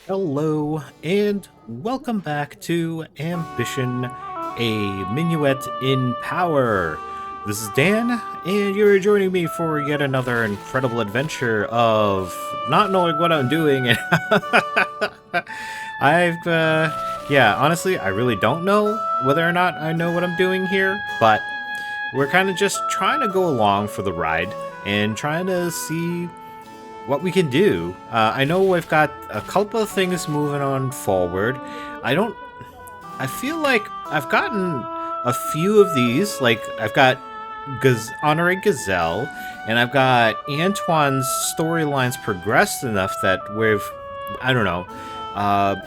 Hello, and welcome back to Ambition, a Minuet in Power. This is Dan, and you're joining me for yet another incredible adventure of not knowing what I'm doing. And yeah, honestly, I really don't know whether or not I know what I'm doing here, but we're kind of just trying to go along for the ride and trying to see what we can do. I know we've got a couple of things moving on forward. I don't. I feel like I've gotten a few of these. Like I've got Honoré Gazelle, and I've got Antoine's storylines progressed enough that we've. I don't know.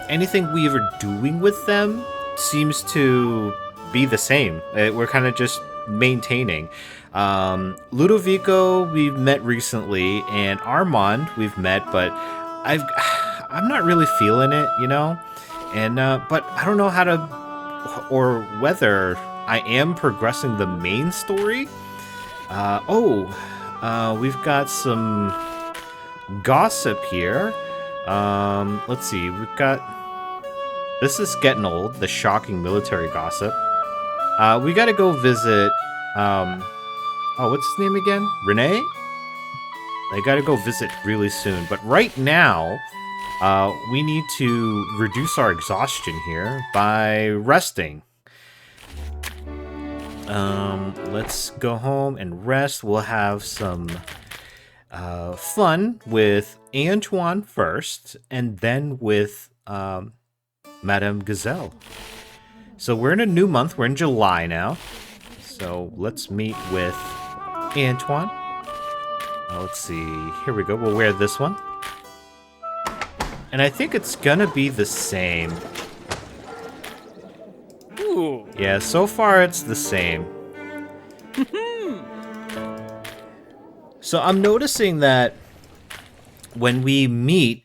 Anything we ever doing with them seems to be the same. We're kind of just maintaining. Ludovico we've met recently, and Armand we've met, but I'm not really feeling it, you know. And but I don't know how to or whether I am progressing the main story. We've got some gossip here. Let's see. We've got this is getting old. The shocking military gossip. We got to go visit. What's his name again? Renee? I gotta go visit really soon. But right now, we need to reduce our exhaustion here by resting. Let's go home and rest. We'll have some fun with Antoine first, and then with Madame Gazelle. So we're in a new month. We're in July now. So let's meet with Antoine. Let's see. Here we go. We'll wear this one. And I think it's gonna be the same. Ooh. Yeah, so far it's the same. So I'm noticing that when we meet,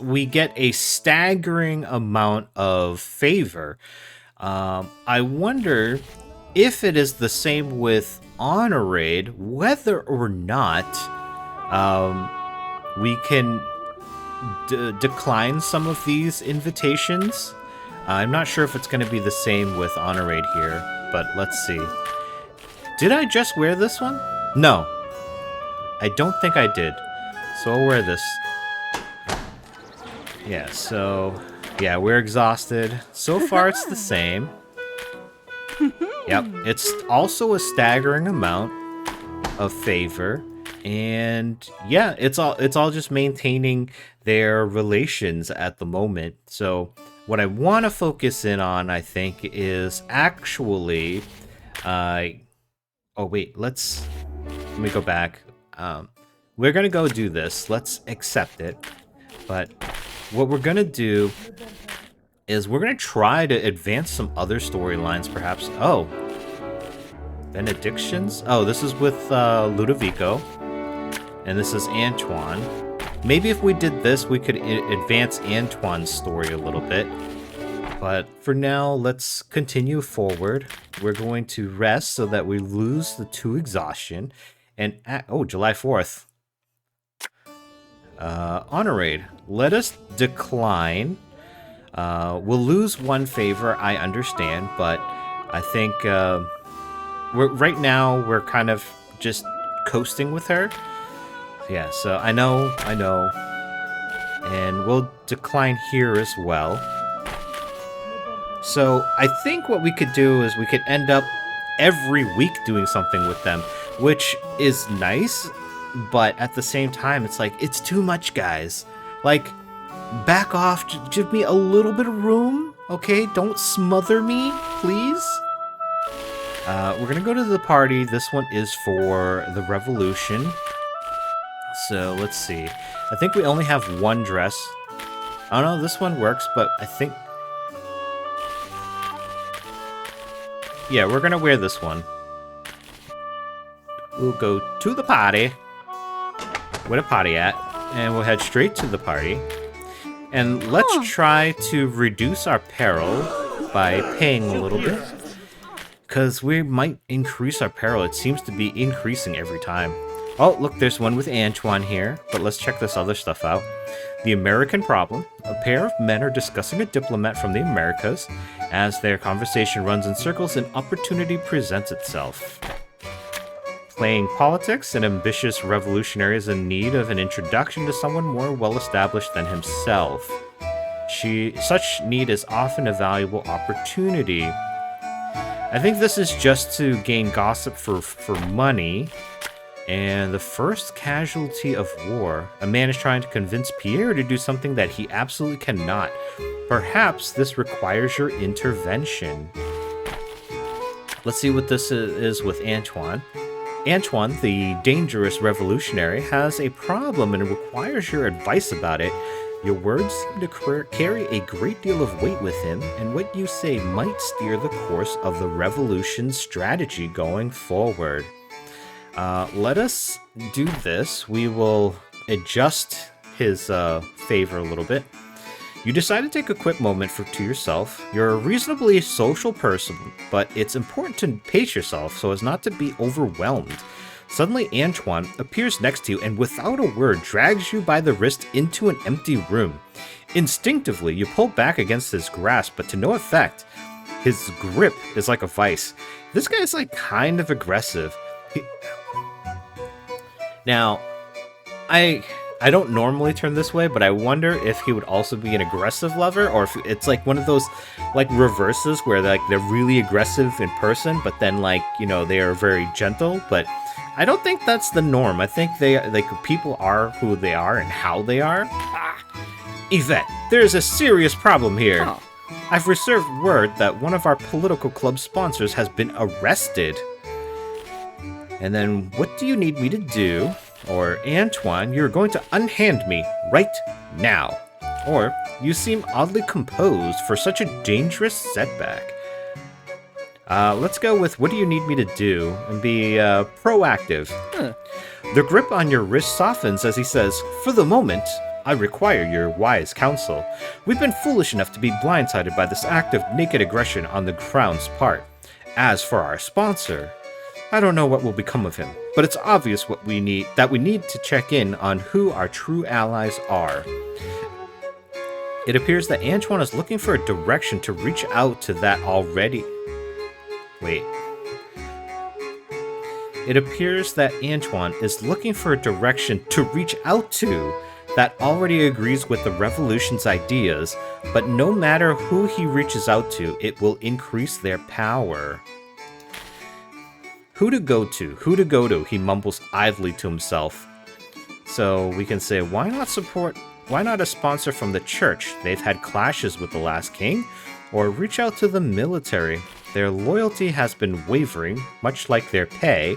we get a staggering amount of favor. I wonder if it is the same with Honorade, whether or not we can decline some of these invitations. I'm not sure if it's going to be the same with Honorade here, but let's see. Did I just wear this one? No, I don't think I did. So I'll wear this. Yeah, yeah, we're exhausted. So far it's the same. Yep, it's also a staggering amount of favor, and yeah, it's all just maintaining their relations at the moment. So what I want to focus in on, I think, is actually, let me go back. We're gonna go do this. Let's accept it, but what we're gonna do is we're going to try to advance some other storylines, perhaps. Oh, Benedictions? Oh, this is with Ludovico, and this is Antoine. Maybe if we did this, we could advance Antoine's story a little bit. But for now, let's continue forward. We're going to rest so that we lose the 2 exhaustion. And, July 4th. Honorade, let us decline. We'll lose 1 favor, I understand, but I think right now we're kind of just coasting with her. Yeah, so I know, and we'll decline here as well. So I think what we could do is we could end up every week doing something with them, which is nice, but at the same time, it's like, it's too much, guys. Like, back off, give me a little bit of room, okay? Don't smother me, please. We're gonna go to the party. This one is for the revolution. So let's see. I think we only have 1 dress. Oh no, this one works, but I think... yeah, we're gonna wear this one. We'll go to the party. Where the party at? And we'll head straight to the party. And let's try to reduce our peril by paying a little bit. Because we might increase our peril. It seems to be increasing every time. Oh, look, there's one with Antoine here. But let's check this other stuff out. The American problem. pair of men are discussing a diplomat from the Americas. As their conversation runs in circles, an opportunity presents itself. Playing politics, an ambitious revolutionary is in need of an introduction to someone more well-established than himself. Such need is often a valuable opportunity. I think this is just to gain gossip for money. And the first casualty of war. A man is trying to convince Pierre to do something that he absolutely cannot. Perhaps this requires your intervention. Let's see what this is with Antoine. Antoine, the dangerous revolutionary, has a problem and requires your advice about it. Your words seem to carry a great deal of weight with him, and what you say might steer the course of the revolution's strategy going forward. Let us do this. We will adjust his favor a little bit. You decide to take a quick moment to yourself. You're a reasonably social person, but it's important to pace yourself so as not to be overwhelmed. Suddenly, Antoine appears next to you and without a word drags you by the wrist into an empty room. Instinctively, you pull back against his grasp, but to no effect. His grip is like a vice. This guy is like kind of aggressive. Now, I don't normally turn this way, but I wonder if he would also be an aggressive lover, or if it's like one of those like reverses where they're really aggressive in person, but then they are very gentle. But I don't think that's the norm. I think people are who they are and how they are. Yvette, there's a serious problem here. Oh. I've received word that one of our political club sponsors has been arrested. And then, what do you need me to do? Or, Antoine, you're going to unhand me right now. Or, you seem oddly composed for such a dangerous setback. Let's go with what do you need me to do and be proactive. The grip on your wrist softens as he says, for the moment, I require your wise counsel. We've been foolish enough to be blindsided by this act of naked aggression on the crown's part. As for our sponsor, I don't know what will become of him, but it's obvious we need to check in on who our true allies are. It appears that Antoine is looking for a direction to reach out to that already... Wait. It appears that Antoine is looking for a direction to reach out to that already agrees with the revolution's ideas, but no matter who he reaches out to, it will increase their power. Who to go to, he mumbles idly to himself. So we can say, why not a sponsor from the church? They've had clashes with the last king. Or reach out to the military. Their loyalty has been wavering, much like their pay.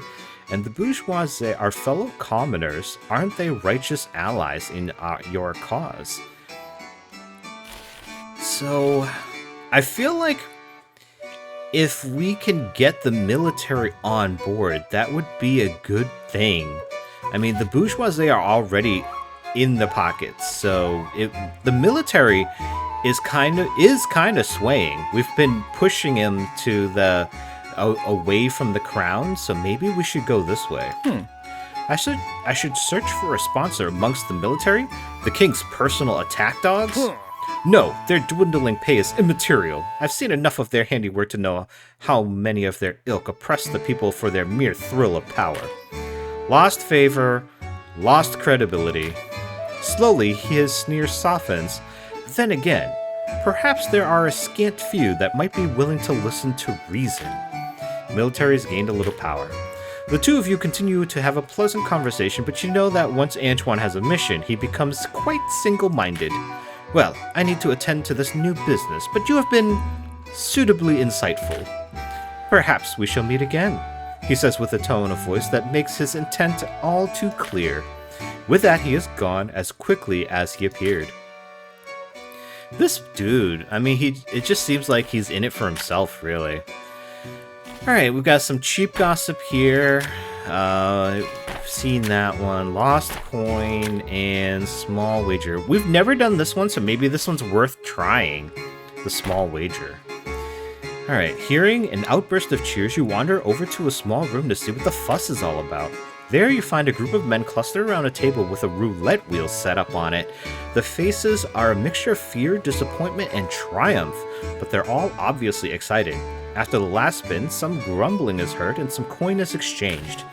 And the bourgeoisie, our fellow commoners, aren't they righteous allies in your cause? So, I feel like if we can get the military on board, that would be a good thing. I mean, the bourgeoisie are already in the pockets, so the military is kind of swaying. We've been pushing him to away from the crown, so maybe we should go this way. I should search for a sponsor amongst the military, the king's personal attack dogs. No, their dwindling pay is immaterial. I've seen enough of their handiwork to know how many of their ilk oppress the people for their mere thrill of power. Lost favor, lost credibility. Slowly, his sneer softens. Then again, perhaps there are a scant few that might be willing to listen to reason. Military has gained a little power. The two of you continue to have a pleasant conversation, but you know that once Antoine has a mission, he becomes quite single-minded. Well, I need to attend to this new business, but you have been suitably insightful. Perhaps we shall meet again, he says with a tone of voice that makes his intent all too clear. With that, he is gone as quickly as he appeared. This dude, I mean, it just seems like he's in it for himself, really. Alright, we've got some cheap gossip here. Seen that one. Lost coin and small wager. We've never done this one, so maybe this one's worth trying. The small wager. Alright, hearing an outburst of cheers, you wander over to a small room to see what the fuss is all about. There you find a group of men clustered around a table with a roulette wheel set up on it. The faces are a mixture of fear, disappointment, and triumph, but they're all obviously excited. After the last spin, some grumbling is heard and some coin is exchanged.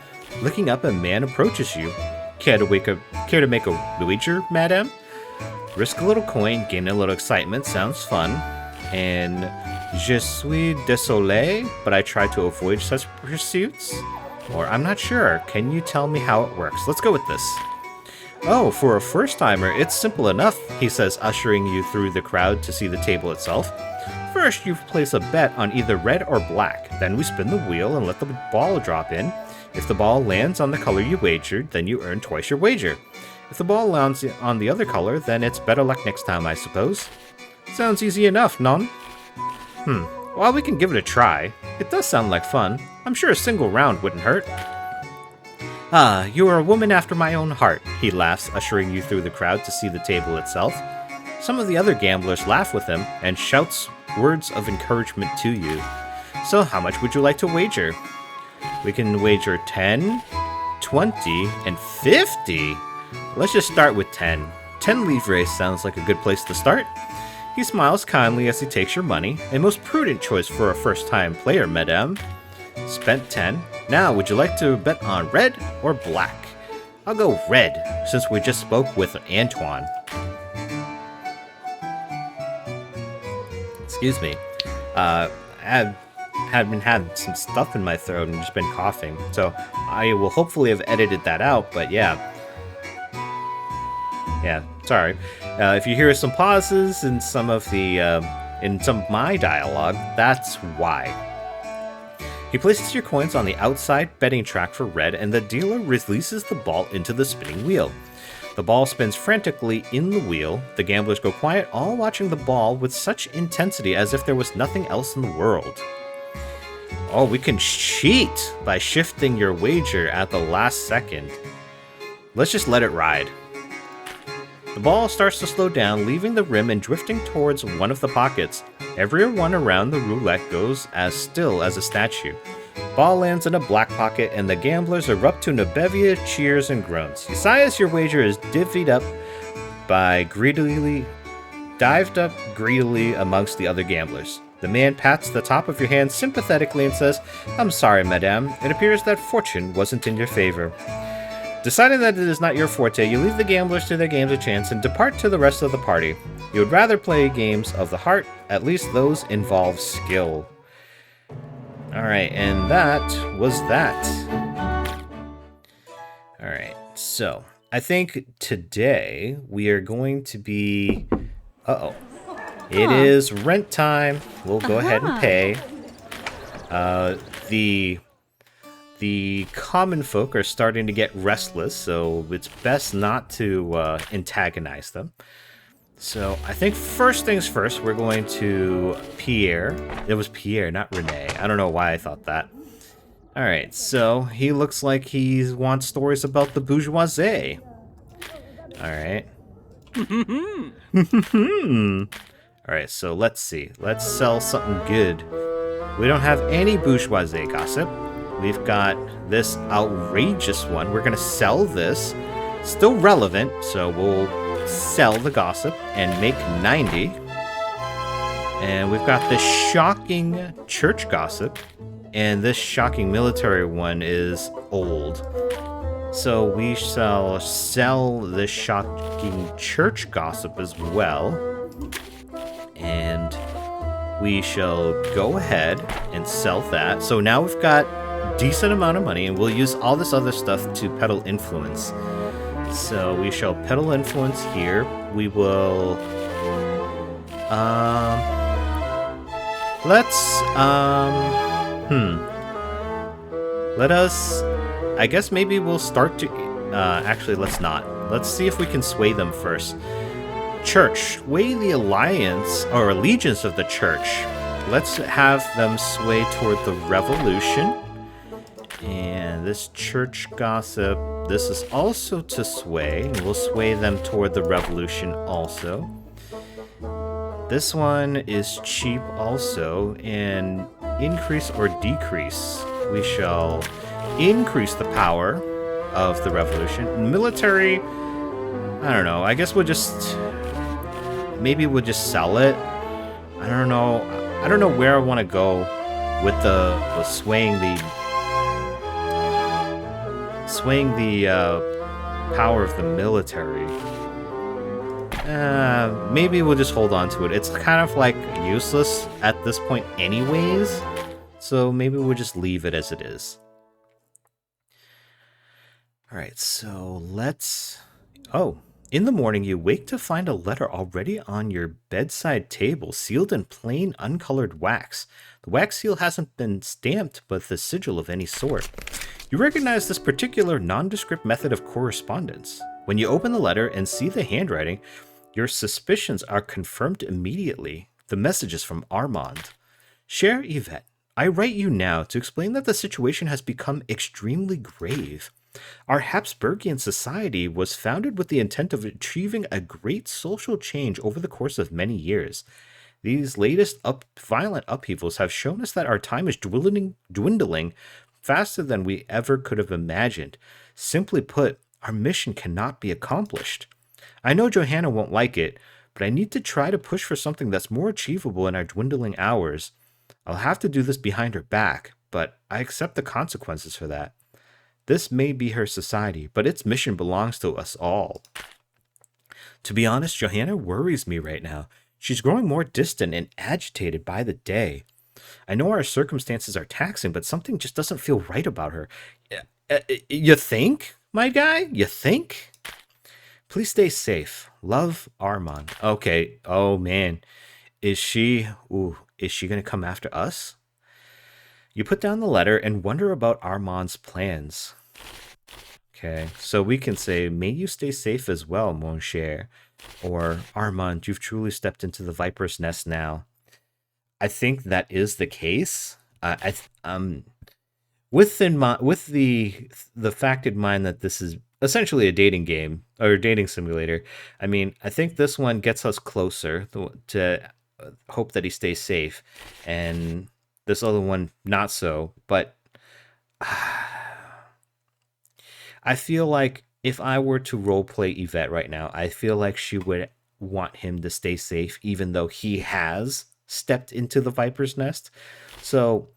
Looking up, a man approaches you. Care to make a wager, madame? Risk a little coin, gain a little excitement, sounds fun. And je suis désolé, but I try to avoid such pursuits. Or I'm not sure. Can you tell me how it works? Let's go with this. Oh, for a first-timer, it's simple enough, he says, ushering you through the crowd to see the table itself. First, you place a bet on either red or black. Then we spin the wheel and let the ball drop in. If the ball lands on the color you wagered, then you earn twice your wager. If the ball lands on the other color, then it's better luck next time, I suppose. Sounds easy enough, non? Well, we can give it a try. It does sound like fun. I'm sure a single round wouldn't hurt. Ah, you are a woman after my own heart, he laughs, ushering you through the crowd to see the table itself. Some of the other gamblers laugh with him and shouts words of encouragement to you. So how much would you like to wager? We can wager 10, 20, and 50. Let's just start with 10. 10 livres sounds like a good place to start. He smiles kindly as he takes your money, a most prudent choice for a first-time player, madame. Spent 10. Now, would you like to bet on red or black? I'll go red, since we just spoke with Antoine. Excuse me. I've had some stuff in my throat and just been coughing, so I will hopefully have edited that out, but yeah. Yeah, sorry. If you hear some pauses in some of my dialogue, that's why. He places your coins on the outside betting track for red, and the dealer releases the ball into the spinning wheel. The ball spins frantically in the wheel. The gamblers go quiet, all watching the ball with such intensity as if there was nothing else in the world. Oh, we can cheat by shifting your wager at the last second. Let's just let it ride. The ball starts to slow down, leaving the rim and drifting towards one of the pockets. Everyone around the roulette goes as still as a statue. Ball lands in a black pocket, and the gamblers erupt to a bevy of cheers and groans. Besides, your wager is divvied up greedily amongst the other gamblers. The man pats the top of your hand sympathetically and says, "I'm sorry, madame. It appears that fortune wasn't in your favor." Deciding that it is not your forte, you leave the gamblers to their games of chance and depart to the rest of the party. You would rather play games of the heart, at least those involve skill. Alright, and that was that. Alright, so I think today we are going to be... It is rent time. We'll go ahead and pay. The common folk are starting to get restless, so it's best not to antagonize them. So I think first things first, we're going to Pierre. It was Pierre, not Renee. I don't know why I thought that. Alright, so he looks like he wants stories about the bourgeoisie. Alright. Alright, so let's see. Let's sell something good. We don't have any bourgeoisie gossip. We've got this outrageous one. We're going to sell this. Still relevant, so we'll sell the gossip and make 90. And we've got this shocking church gossip. And this shocking military one is old. So we shall sell this shocking church gossip as well. And we shall go ahead and sell that. So now we've got decent amount of money, and we'll use all this other stuff to peddle influence. So we shall peddle influence here. We will let us, I guess maybe we'll start to actually let's not. Let's see if we can sway them first. Church, sway the alliance or allegiance of the church. Let's have them sway toward the revolution. And this church gossip, this is also to sway, and we'll sway them toward the revolution also. This one is cheap also, and increase or decrease. We shall increase the power of the revolution. Military, I don't know. I guess maybe we'll just sell it. I don't know. I don't know where I want to go with the swaying the power of the military. Maybe we'll just hold on to it. It's kind of like useless at this point anyways, so maybe we'll just leave it as it is. Alright, so let's... Oh, in the morning you wake to find a letter already on your bedside table, sealed in plain, uncolored wax. The wax seal hasn't been stamped with the sigil of any sort. You recognize this particular nondescript method of correspondence. When you open the letter and see the handwriting, your suspicions are confirmed immediately. The message is from Armand. Cher Yvette, I write you now to explain that the situation has become extremely grave. Our Habsburgian society was founded with the intent of achieving a great social change over the course of many years. These latest violent upheavals have shown us that our time is dwindling faster than we ever could have imagined. Simply put, our mission cannot be accomplished. I know Johanna won't like it, but I need to try to push for something that's more achievable in our dwindling hours. I'll have to do this behind her back, but I accept the consequences for that. This may be her society, but its mission belongs to us all. To be honest, Johanna worries me right now. She's growing more distant and agitated by the day. I know our circumstances are taxing, but something just doesn't feel right about her. You think, my guy? You think? Please stay safe. Love, Armand. Okay. Oh, man. Is she gonna come after us? You put down the letter and wonder about Armand's plans. Okay, so we can say, may you stay safe as well, mon cher. Or, Armand, you've truly stepped into the viper's nest now. I think that is the case. With the fact in mind that this is essentially a dating game or a dating simulator, I mean, I think this one gets us closer to hope that he stays safe, and this other one not so. But I feel like if I were to roleplay Yvette right now, I feel like she would want him to stay safe, even though he has stepped into the viper's nest. So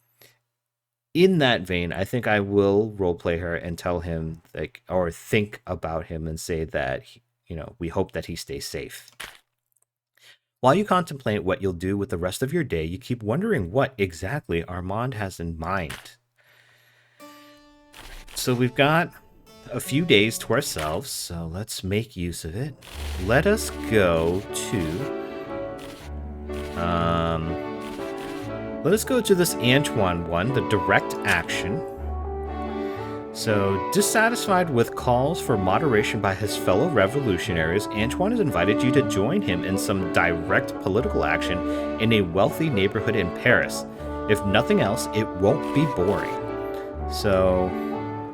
in that vein, I think I will roleplay her and tell him, like, or think about him and say that, we hope that he stays safe. While you contemplate what you'll do with the rest of your day, you keep wondering what exactly Armand has in mind. So we've got a few days to ourselves, so let's make use of it. Let us go to this Antoine one, the direct action. So, dissatisfied with calls for moderation by his fellow revolutionaries, Antoine has invited you to join him in some direct political action in a wealthy neighborhood in Paris. If nothing else, it won't be boring. So,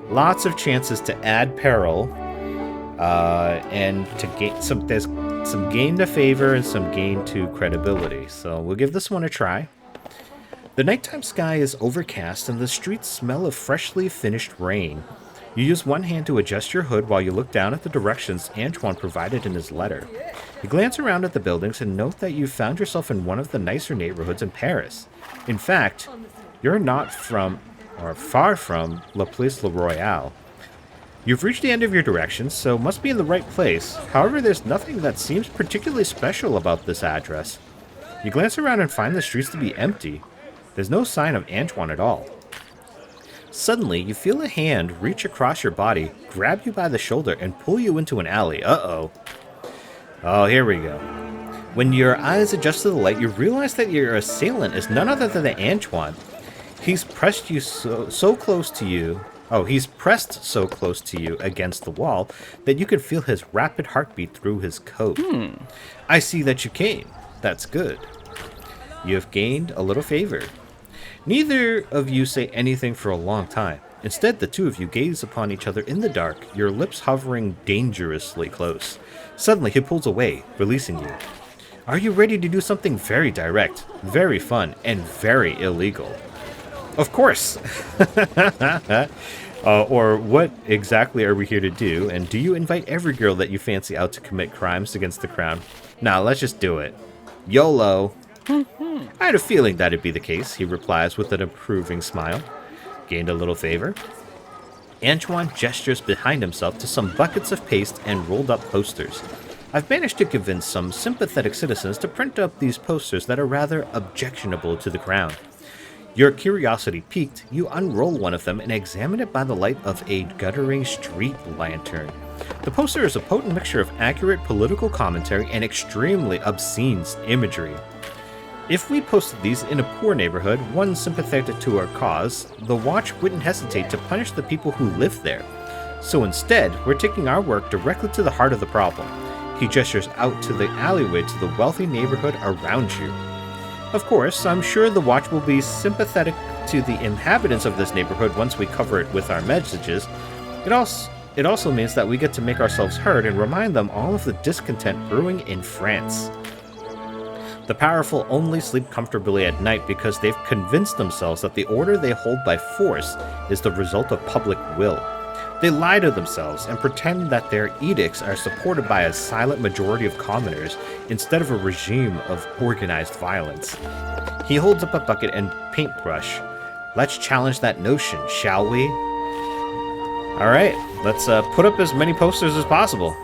lots of chances to add peril, and to gain there's some gain to favor and some gain to credibility. So we'll give this one a try. The nighttime sky is overcast and the streets smell of freshly finished rain. You use one hand to adjust your hood while you look down at the directions Antoine provided in his letter. You glance around at the buildings and note that you've found yourself in one of the nicer neighborhoods in Paris. In fact, you're not far from La Place La Royale. You've reached the end of your directions, so must be in the right place. However, there's nothing that seems particularly special about this address. You glance around and find the streets to be empty. There's no sign of Antoine at all. Suddenly, you feel a hand reach across your body, grab you by the shoulder, and pull you into an alley. Uh-oh. Oh, here we go. When your eyes adjust to the light, you realize that your assailant is none other than Antoine. He's pressed so close to you against the wall that you can feel his rapid heartbeat through his coat. I see that you came. That's good. You have gained a little favor. Neither of you say anything for a long time. Instead, the two of you gaze upon each other in the dark, your lips hovering dangerously close. Suddenly, he pulls away, releasing you. Are you ready to do something very direct, very fun, and very illegal? Of course! Or what exactly are we here to do? And do you invite every girl that you fancy out to commit crimes against the crown? Nah, let's just do it. YOLO. I had a feeling that'd be the case, he replies with an approving smile. Gained a little favor. Antoine gestures behind himself to some buckets of paste and rolled up posters. I've managed to convince some sympathetic citizens to print up these posters that are rather objectionable to the crown. Your curiosity piqued, you unroll one of them and examine it by the light of a guttering street lantern. The poster is a potent mixture of accurate political commentary and extremely obscene imagery. If we posted these in a poor neighborhood, one sympathetic to our cause, the Watch wouldn't hesitate to punish the people who live there. So instead, we're taking our work directly to the heart of the problem. He gestures out to the alleyway to the wealthy neighborhood around you. Of course, I'm sure the Watch will be sympathetic to the inhabitants of this neighborhood once we cover it with our messages. It also means that we get to make ourselves heard and remind them all of the discontent brewing in France. The powerful only sleep comfortably at night because they've convinced themselves that the order they hold by force is the result of public will. They lie to themselves and pretend that their edicts are supported by a silent majority of commoners instead of a regime of organized violence. He holds up a bucket and paintbrush. Let's challenge that notion, shall we? Alright, let's put up as many posters as possible.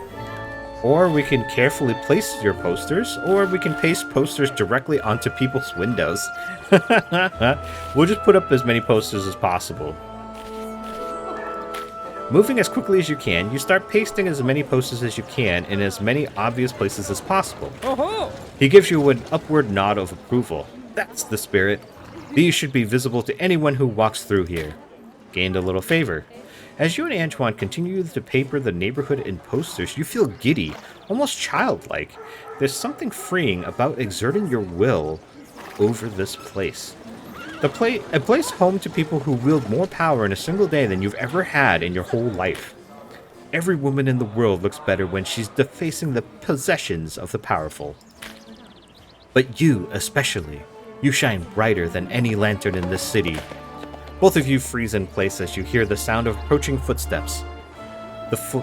Or we can carefully place your posters, or we can paste posters directly onto people's windows. We'll just put up as many posters as possible. Moving as quickly as you can, you start pasting as many posters as you can in as many obvious places as possible. He gives you an upward nod of approval. That's the spirit. These should be visible to anyone who walks through here. Gained a little favor. As you and Antoine continue to paper the neighborhood in posters, you feel giddy, almost childlike. There's something freeing about exerting your will over this place. A place home to people who wield more power in a single day than you've ever had in your whole life. Every woman in the world looks better when she's defacing the possessions of the powerful. But you, especially, you shine brighter than any lantern in this city. Both of you freeze in place as you hear the sound of approaching footsteps.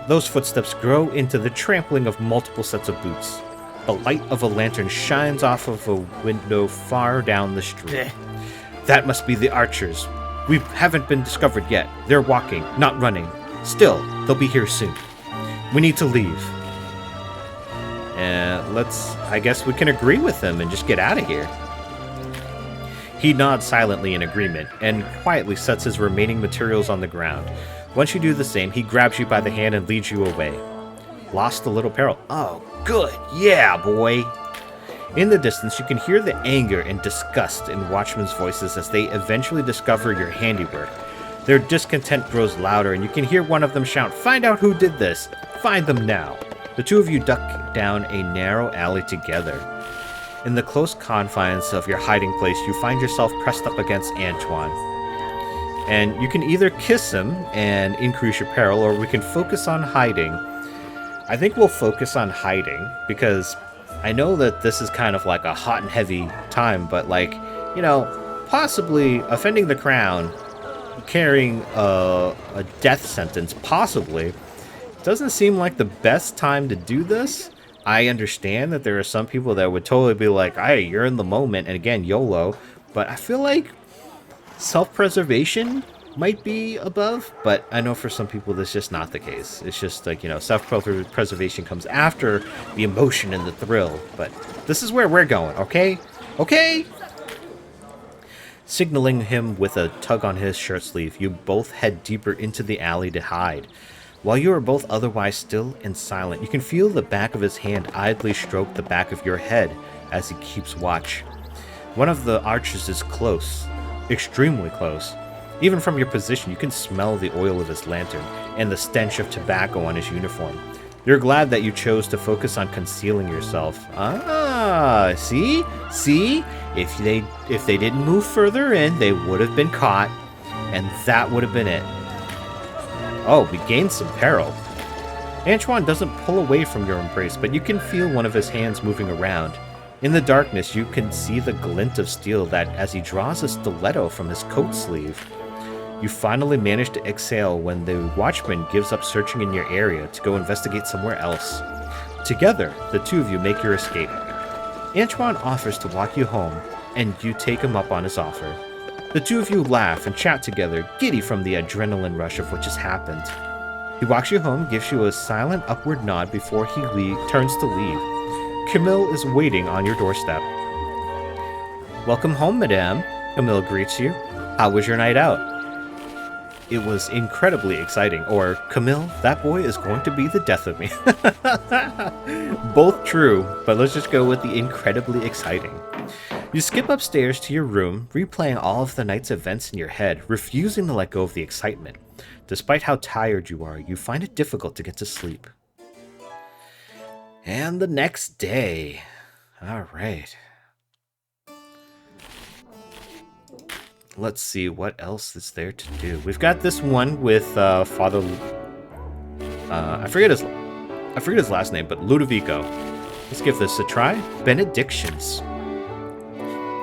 Those footsteps grow into the trampling of multiple sets of boots. The light of a lantern shines off of a window far down the street. That must be the archers. We haven't been discovered yet. They're walking, not running. Still, they'll be here soon. We need to leave. I guess we can agree with them and just get out of here. He nods silently in agreement, and quietly sets his remaining materials on the ground. Once you do the same, he grabs you by the hand and leads you away. Lost a little peril. Oh, good. Yeah, boy. In the distance, you can hear the anger and disgust in watchmen's voices as they eventually discover your handiwork. Their discontent grows louder, and you can hear one of them shout, "Find out who did this! Find them now!" The two of you duck down a narrow alley together. In the close confines of your hiding place, you find yourself pressed up against Antoine. And you can either kiss him and increase your peril, or we can focus on hiding. I think we'll focus on hiding, because I know that this is kind of like a hot and heavy time, but possibly offending the crown, carrying a death sentence, possibly, doesn't seem like the best time to do this. I understand that there are some people that would totally be like, hey, you're in the moment, and again, YOLO, but I feel like self-preservation might be above, but I know for some people that's just not the case. It's just like, self-preservation comes after the emotion and the thrill, but this is where we're going, okay? Okay? Signaling him with a tug on his shirt sleeve, you both head deeper into the alley to hide. While you are both otherwise still and silent, you can feel the back of his hand idly stroke the back of your head as he keeps watch. One of the archers is close, extremely close. Even from your position, you can smell the oil of his lantern and the stench of tobacco on his uniform. You're glad that you chose to focus on concealing yourself. Ah, see? See? If they didn't move further in, they would have been caught, and that would have been it. Oh, we gained some peril. Antoine doesn't pull away from your embrace, but you can feel one of his hands moving around. In the darkness, you can see the glint of steel that as he draws a stiletto from his coat sleeve. You finally manage to exhale when the watchman gives up searching in your area to go investigate somewhere else. Together, the two of you make your escape. Antoine offers to walk you home, and you take him up on his offer. The two of you laugh and chat together, giddy from the adrenaline rush of what just happened. He walks you home, gives you a silent upward nod before he turns to leave. Camille is waiting on your doorstep. Welcome home, madame, Camille greets you. How was your night out? It was incredibly exciting. Or, Camille, that boy is going to be the death of me. Both true, but let's just go with the incredibly exciting. You skip upstairs to your room, replaying all of the night's events in your head, refusing to let go of the excitement. Despite how tired you are, you find it difficult to get to sleep. And the next day. All right. Let's see what else is there to do. We've got this one with Father. I forget his last name, but Ludovico. Let's give this a try. Benedictions.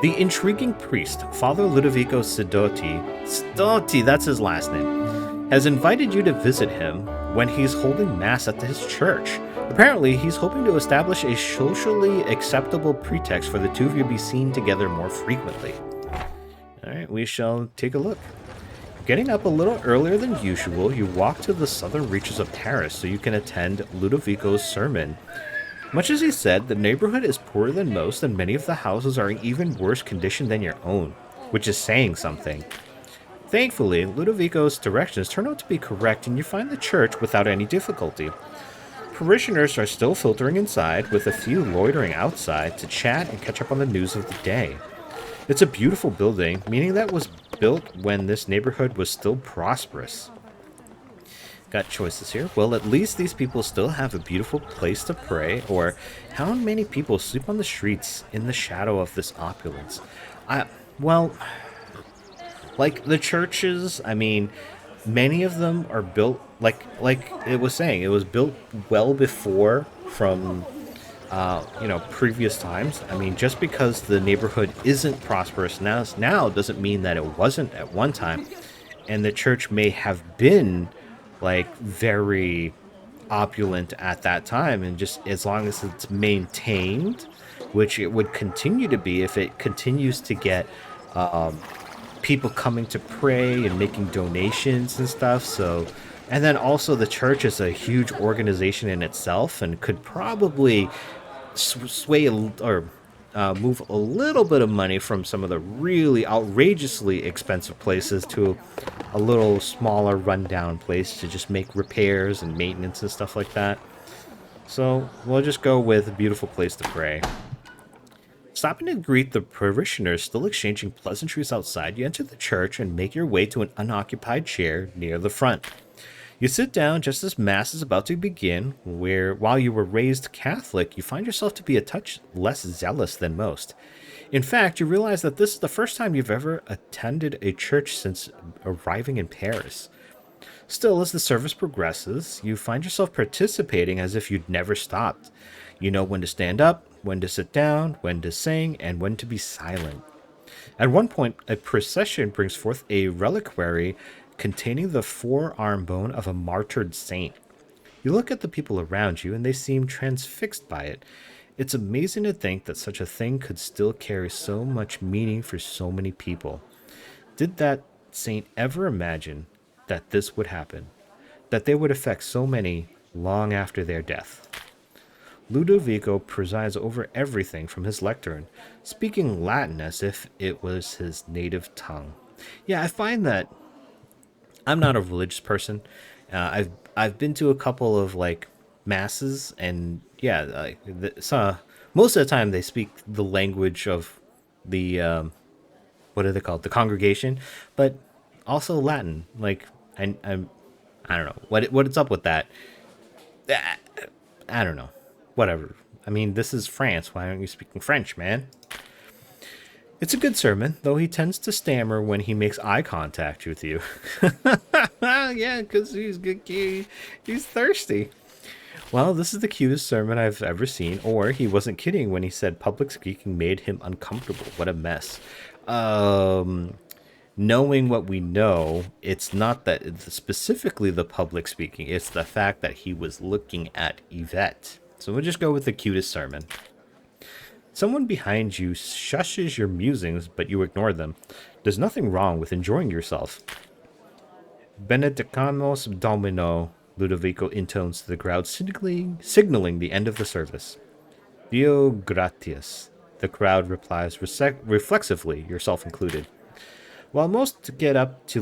The intriguing priest, Father Ludovico Sidoti, that's his last name, has invited you to visit him when he's holding mass at his church. Apparently, he's hoping to establish a socially acceptable pretext for the two of you to be seen together more frequently. Alright, we shall take a look. Getting up a little earlier than usual, you walk to the southern reaches of Paris so you can attend Ludovico's sermon. Much as he said, the neighborhood is poorer than most, and many of the houses are in even worse condition than your own, which is saying something. Thankfully, Ludovico's directions turn out to be correct, and you find the church without any difficulty. Parishioners are still filtering inside, with a few loitering outside to chat and catch up on the news of the day. It's a beautiful building, meaning that it was built when this neighborhood was still prosperous. Got choices here. Well, at least these people still have a beautiful place to pray, or how many people sleep on the streets in the shadow of this opulence? Well, like the churches, I mean, many of them are built, like it was saying, it was built well before from, previous times. I mean, just because the neighborhood isn't prosperous now doesn't mean that it wasn't at one time. And the church may have been like very opulent at that time, and just as long as it's maintained, which it would continue to be if it continues to get people coming to pray and making donations and stuff. So, and then also the church is a huge organization in itself and could probably sway or move a little bit of money from some of the really outrageously expensive places to a little smaller rundown place to just make repairs and maintenance and stuff like that. So we'll just go with a beautiful place to pray. Stopping to greet the parishioners still exchanging pleasantries outside, you enter the church and make your way to an unoccupied chair near the front. You sit down just as Mass is about to begin, where, while you were raised Catholic, you find yourself to be a touch less zealous than most. In fact, you realize that this is the first time you've ever attended a church since arriving in Paris. Still, as the service progresses, you find yourself participating as if you'd never stopped. You know when to stand up, when to sit down, when to sing, and when to be silent. At one point, a procession brings forth a reliquary containing the forearm bone of a martyred saint. You look at the people around you, and they seem transfixed by it. It's amazing to think that such a thing could still carry so much meaning for so many people. Did that saint ever imagine that this would happen? That they would affect so many long after their death? Ludovico presides over everything from his lectern, speaking Latin as if it was his native tongue. I find that I'm not a religious person. I've been to a couple of like masses, and most of the time they speak the language of the what are they called? The congregation, but also Latin. Like I don't know what's up with that. I don't know. Whatever. I mean, this is France. Why aren't you speaking French, man? It's a good sermon, though he tends to stammer when he makes eye contact with you. Yeah, because he's thirsty. Well, this is the cutest sermon I've ever seen, or he wasn't kidding when he said public speaking made him uncomfortable. What a mess. knowing what we know, it's not that it's specifically the public speaking, it's the fact that he was looking at Yvette. So we'll just go with the cutest sermon. Someone behind you shushes your musings, but you ignore them. There's nothing wrong with enjoying yourself. Benedicamus Domino, Ludovico intones to the crowd, signaling the end of the service. Dio gratias, the crowd replies reflexively, yourself included. While most get up to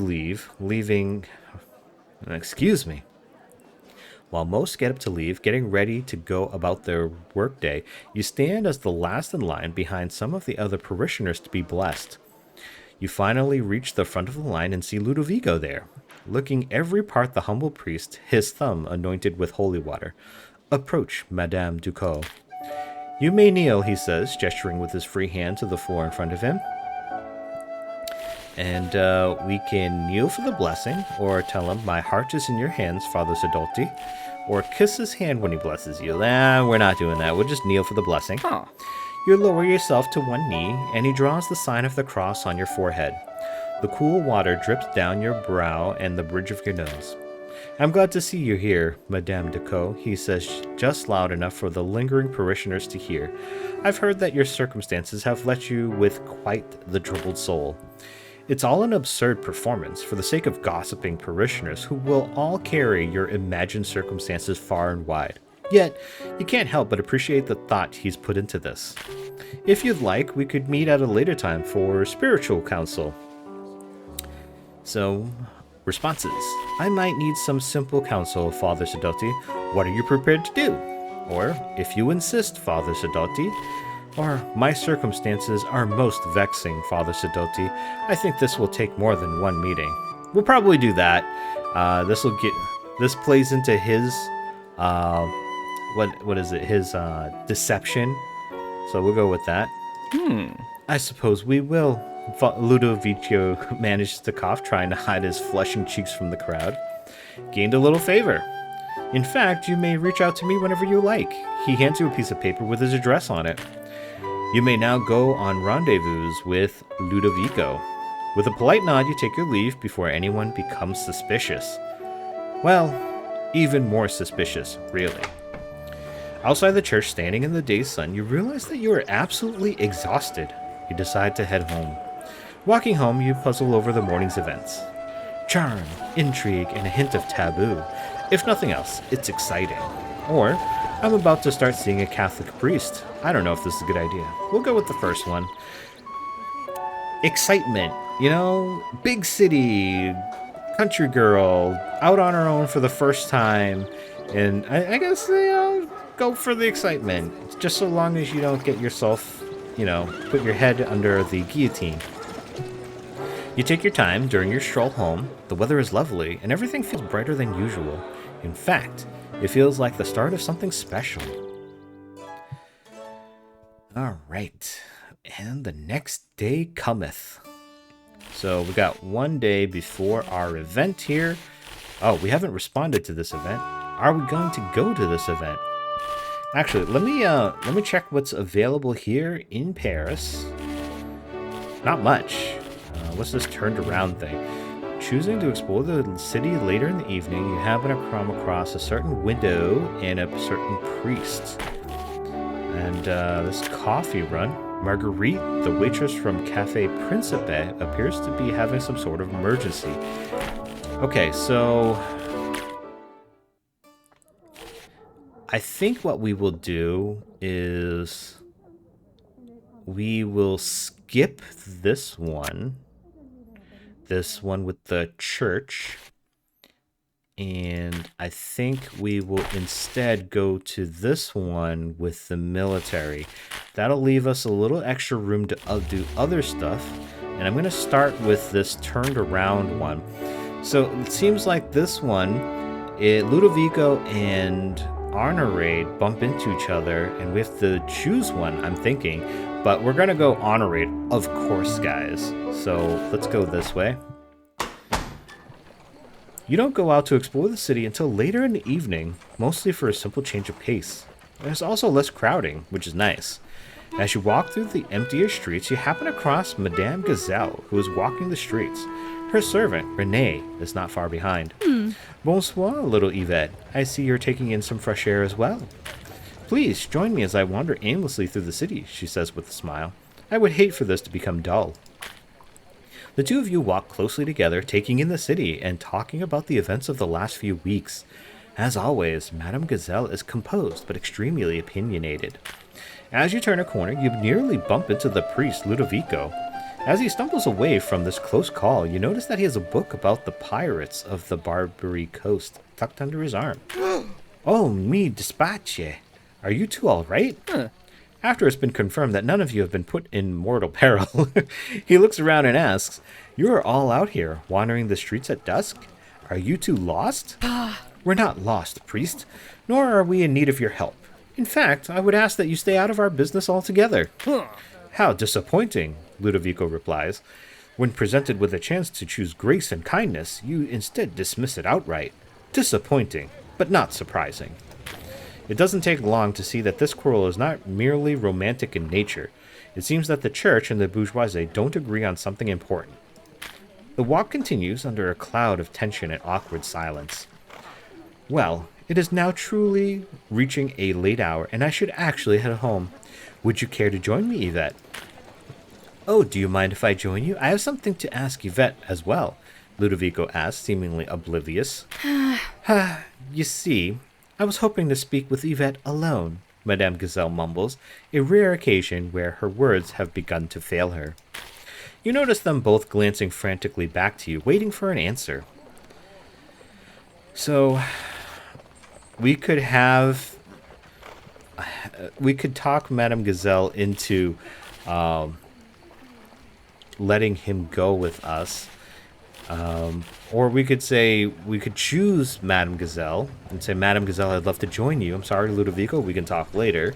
getting ready to go about their workday, you stand as the last in line behind some of the other parishioners to be blessed. You finally reach the front of the line and see Ludovico there, looking every part the humble priest, his thumb anointed with holy water. Approach, Madame Ducos. You may kneel, he says, gesturing with his free hand to the floor in front of him. And we can kneel for the blessing, or tell him, my heart is in your hands, Father Sidolti, or kiss his hand when he blesses you. We're not doing that. We'll just kneel for the blessing. Huh. You lower yourself to one knee, and he draws the sign of the cross on your forehead. The cool water drips down your brow and the bridge of your nose. I'm glad to see you here, Madame Ducos, he says just loud enough for the lingering parishioners to hear. I've heard that your circumstances have left you with quite the troubled soul. It's all an absurd performance for the sake of gossiping parishioners who will all carry your imagined circumstances far and wide. Yet, you can't help but appreciate the thought he's put into this. If you'd like, we could meet at a later time for spiritual counsel. So, responses. I might need some simple counsel, Father Sidolti. What are you prepared to do? Or, if you insist, Father Sidolti. Or, my circumstances are most vexing, Father Sidolti. I think this will take more than one meeting. We'll probably do that. This plays into his, what is it? His, deception. So we'll go with that. I suppose we will. Ludovico manages to cough, trying to hide his flushing cheeks from the crowd. Gained a little favor. In fact, you may reach out to me whenever you like. He hands you a piece of paper with his address on it. You may now go on rendezvous with Ludovico. With a polite nod, you take your leave before anyone becomes suspicious. Well, even more suspicious, really. Outside the church, standing in the day's sun, you realize that you are absolutely exhausted. You decide to head home. Walking home, you puzzle over the morning's events. Charm, intrigue, and a hint of taboo. If nothing else, it's exciting. Or, I'm about to start seeing a Catholic priest. I don't know if this is a good idea. We'll go with the first one. Excitement. You know, big city, country girl, out on her own for the first time. And I guess, go for the excitement. Just so long as you don't get yourself, put your head under the guillotine. You take your time during your stroll home. The weather is lovely, and everything feels brighter than usual. In fact, it feels like the start of something special. All right, and the next day cometh. So we got one day before our event here. Oh, we haven't responded to this event. Are we going to go to this event? Actually, let me check what's available here in Paris. Not much. What's this turned around thing? Choosing to explore the city later in the evening, you happen to come across a certain window and a certain priest. And this coffee run, Marguerite, the waitress from Cafe Principe, appears to be having some sort of emergency. Okay, so I think what we will do is we will skip this one with the church, and I think we will instead go to this one with the military. That'll leave us a little extra room to do other stuff, and I'm going to start with this turned around one. So it seems like this one, Ludovico and Honorade bump into each other, and we have to choose one, I'm thinking. But we're going to go Honorade, of course, guys. So let's go this way. You don't go out to explore the city until later in the evening, mostly for a simple change of pace. There's also less crowding, which is nice. As you walk through the emptier streets, you happen across Madame Gazelle, who is walking the streets. Her servant, Renee, is not far behind. Bonsoir, little Yvette. I see you're taking in some fresh air as well. Please, join me as I wander aimlessly through the city, she says with a smile. I would hate for this to become dull. The two of you walk closely together, taking in the city and talking about the events of the last few weeks. As always, Madame Gazelle is composed but extremely opinionated. As you turn a corner, you nearly bump into the priest, Ludovico. As he stumbles away from this close call, you notice that he has a book about the pirates of the Barbary coast tucked under his arm. Oh, mi dispatche. Are you two all right? After it's been confirmed that none of you have been put in mortal peril, he looks around and asks, You are all out here, wandering the streets at dusk? Are you two lost? We're not lost, priest, nor are we in need of your help. In fact, I would ask that you stay out of our business altogether. How disappointing, Ludovico replies. When presented with a chance to choose grace and kindness, you instead dismiss it outright. Disappointing, but not surprising. It doesn't take long to see that this quarrel is not merely romantic in nature. It seems that the church and the bourgeoisie don't agree on something important. The walk continues under a cloud of tension and awkward silence. Well, it is now truly reaching a late hour, and I should actually head home. Would you care to join me, Yvette? Oh, do you mind if I join you? I have something to ask Yvette as well, Ludovico asked, seemingly oblivious. You see, I was hoping to speak with Yvette alone, Madame Gazelle mumbles, a rare occasion where her words have begun to fail her. You notice them both glancing frantically back to you, waiting for an answer. So, we could talk Madame Gazelle into letting him go with us. Or we could choose Madame Gazelle and say, Madame Gazelle, I'd love to join you. I'm sorry, Ludovico, we can talk later.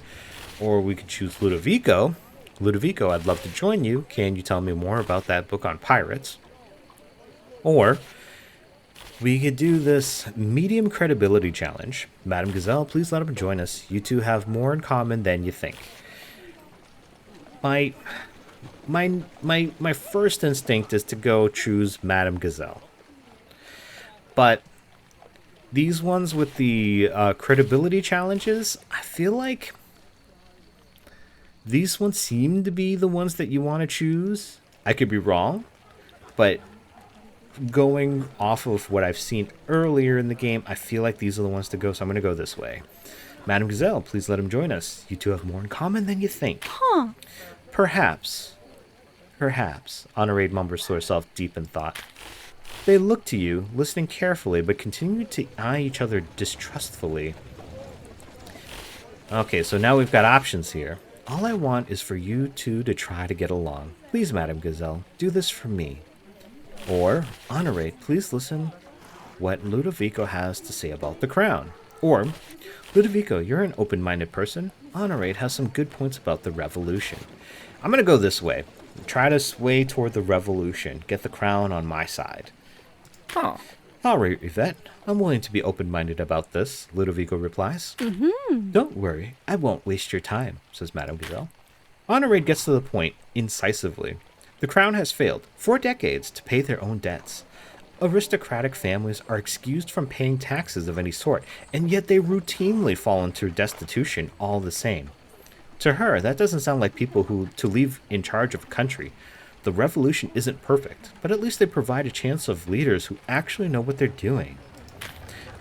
Or we could choose Ludovico. Ludovico, I'd love to join you. Can you tell me more about that book on pirates? Or we could do this medium credibility challenge. Madame Gazelle, please let him join us. You two have more in common than you think. My first instinct is to go choose Madame Gazelle. But these ones with the credibility challenges, I feel like these ones seem to be the ones that you want to choose. I could be wrong, but going off of what I've seen earlier in the game, I feel like these are the ones to go, so I'm going to go this way. Madame Gazelle, please let him join us. You two have more in common than you think. Perhaps, Honorade mumbles to herself deep in thought. They look to you, listening carefully, but continue to eye each other distrustfully. Okay, so now we've got options here. All I want is for you two to try to get along. Please, Madame Gazelle, do this for me. Or, Honorade, please listen what Ludovico has to say about the crown. Or, Ludovico, you're an open-minded person. Honorade has some good points about the revolution. I'm going to go this way. Try to sway toward the revolution. Get the crown on my side. All right, Yvette. I'm willing to be open-minded about this, Ludovico replies. Don't worry. I won't waste your time, says Madame Gazelle. Honorade gets to the point incisively. The crown has failed, for decades, to pay their own debts. Aristocratic families are excused from paying taxes of any sort, and yet they routinely fall into destitution all the same. To her, that doesn't sound like people who to leave in charge of a country. The revolution isn't perfect, but at least they provide a chance of leaders who actually know what they're doing.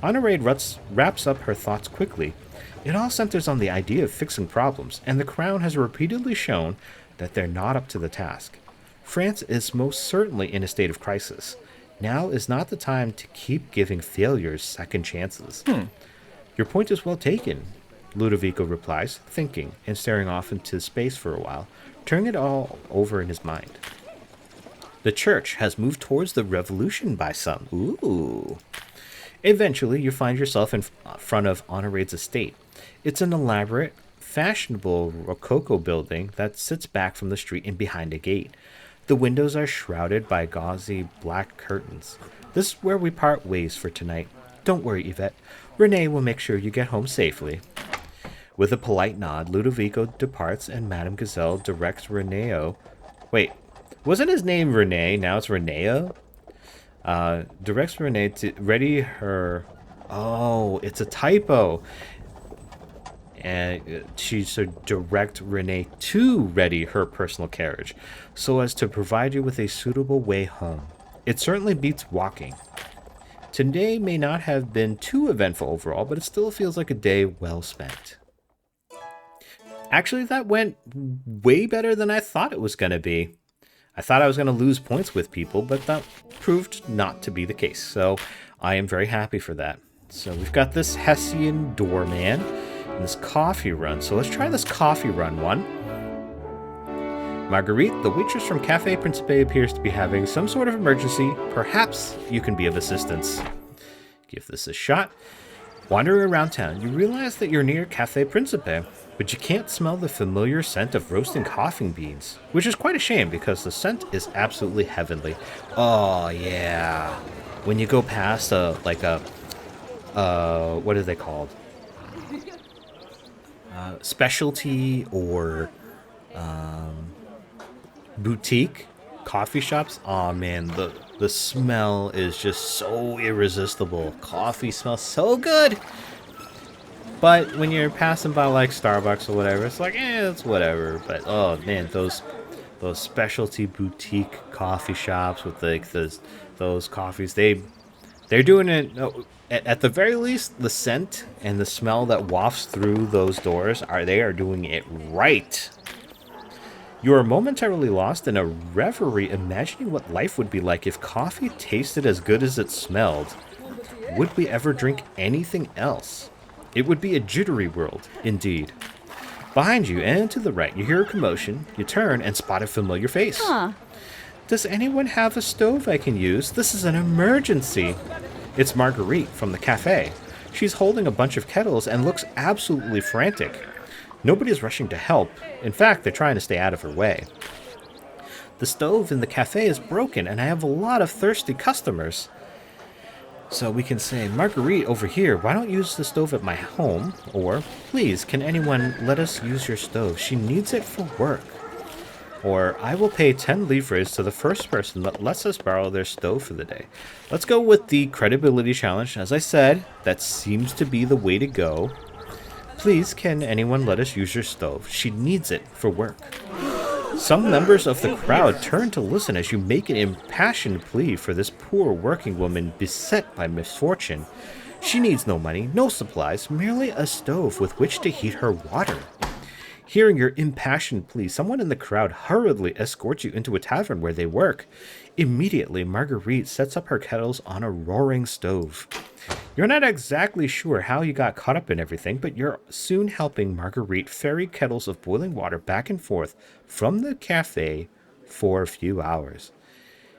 Honorade wraps up her thoughts quickly. It all centers on the idea of fixing problems, and the crown has repeatedly shown that they're not up to the task. France is most certainly in a state of crisis. Now is not the time to keep giving failures second chances. Your point is well taken, Ludovico replies, thinking and staring off into space for a while, turning it all over in his mind. The church has moved towards the revolution by some. Ooh. Eventually, you find yourself in front of Honorade's estate. It's an elaborate, fashionable Rococo building that sits back from the street and behind a gate. The windows are shrouded by gauzy black curtains. This is where we part ways for tonight. Don't worry, Yvette. Renee will make sure you get home safely. With a polite nod, Ludovico departs and Madame Gazelle directs Reneo. Wait, wasn't his name Rene? Now it's Reneo? Directs Renee to ready her... Oh, it's a typo. And she should direct Renee to ready her personal carriage so as to provide you with a suitable way home. It certainly beats walking. Today may not have been too eventful overall, but it still feels like a day well spent. Actually, that went way better than I thought it was going to be. I thought I was going to lose points with people, but that proved not to be the case. So I am very happy for that. So we've got this Hessian doorman and this coffee run. So let's try this coffee run one. Marguerite, the waitress from Cafe Principe, appears to be having some sort of emergency. Perhaps you can be of assistance. Give this a shot. Wandering around town, you realize that you're near Cafe Principe, but you can't smell the familiar scent of roasting coffee beans, which is quite a shame because the scent is absolutely heavenly. Oh, yeah. When you go past what are they called? Specialty or boutique coffee shops. Oh man, the smell is just so irresistible. Coffee smells so good. But when you're passing by like Starbucks or whatever, it's like, it's whatever. But oh man, those specialty boutique coffee shops with like those coffees, they're doing it. At the very least, the scent and the smell that wafts through those doors they are doing it right. You are momentarily lost in a reverie, imagining what life would be like if coffee tasted as good as it smelled. Would we ever drink anything else? It would be a jittery world, indeed. Behind you and to the right, you hear a commotion. You turn and spot a familiar face. Huh. Does anyone have a stove I can use? This is an emergency. It's Marguerite from the cafe. She's holding a bunch of kettles and looks absolutely frantic. Nobody is rushing to help. In fact, they're trying to stay out of her way. The stove in the cafe is broken, and I have a lot of thirsty customers. So we can say, Marguerite, over here, why don't you use the stove at my home? Or, please, can anyone let us use your stove? She needs it for work. Or, I will pay 10 livres to the first person that lets us borrow their stove for the day. Let's go with the credibility challenge. As I said, that seems to be the way to go. Please, can anyone let us use your stove? She needs it for work. Some members of the crowd turn to listen as you make an impassioned plea for this poor working woman beset by misfortune. She needs no money, no supplies, merely a stove with which to heat her water. Hearing your impassioned plea, someone in the crowd hurriedly escorts you into a tavern where they work. Immediately, Marguerite sets up her kettles on a roaring stove. You're not exactly sure how you got caught up in everything, but you're soon helping Marguerite ferry kettles of boiling water back and forth from the cafe for a few hours.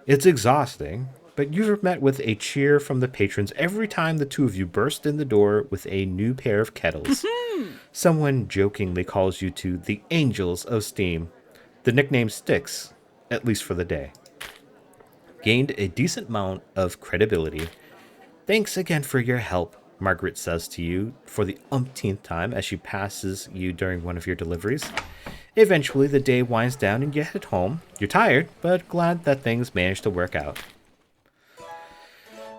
It's exhausting, but you're met with a cheer from the patrons every time the two of you burst in the door with a new pair of kettles. Someone jokingly calls you to the Angels of Steam. The nickname sticks, at least for the day. Gained a decent amount of credibility. Thanks again for your help, Margaret says to you for the umpteenth time as she passes you during one of your deliveries. Eventually, the day winds down and you head home. You're tired, but glad that things managed to work out.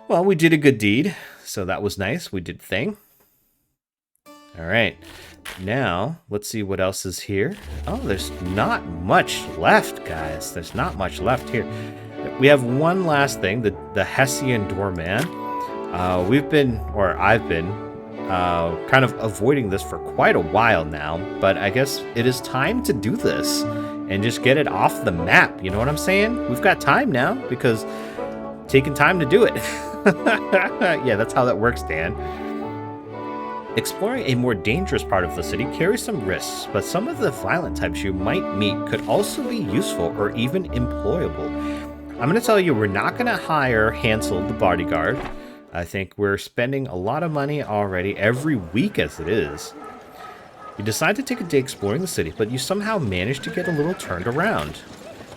Well, we did a good deed, so that was nice. We did the thing. All right, now let's see what else is here. Oh, there's not much left, guys. There's not much left here. We have one last thing, the Hessian doorman. I've been kind of avoiding this for quite a while now, but I guess it is time to do this and just get it off the map. You know what I'm saying? We've got time now because taking time to do it. Yeah, that's how that works, Dan. Exploring a more dangerous part of the city carries some risks, but some of the violent types you might meet could also be useful or even employable. I'm going to tell you, we're not going to hire Hansel the bodyguard. I think we're spending a lot of money already every week as it is. You decide to take a day exploring the city, but you somehow manage to get a little turned around.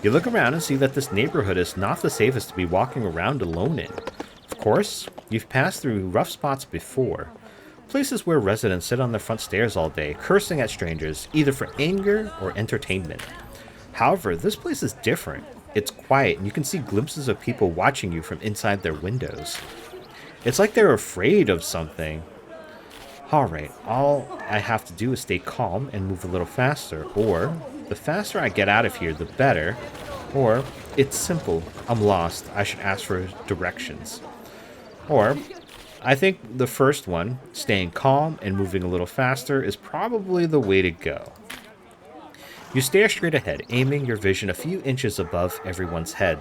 You look around and see that this neighborhood is not the safest to be walking around alone in. Of course, you've passed through rough spots before. Places where residents sit on their front stairs all day, cursing at strangers, either for anger or entertainment. However, this place is different. It's quiet, and you can see glimpses of people watching you from inside their windows. It's like they're afraid of something. Alright, all I have to do is stay calm and move a little faster, or the faster I get out of here, the better, or it's simple, I'm lost, I should ask for directions. Or, I think the first one, staying calm and moving a little faster, is probably the way to go. You stare straight ahead, aiming your vision a few inches above everyone's head.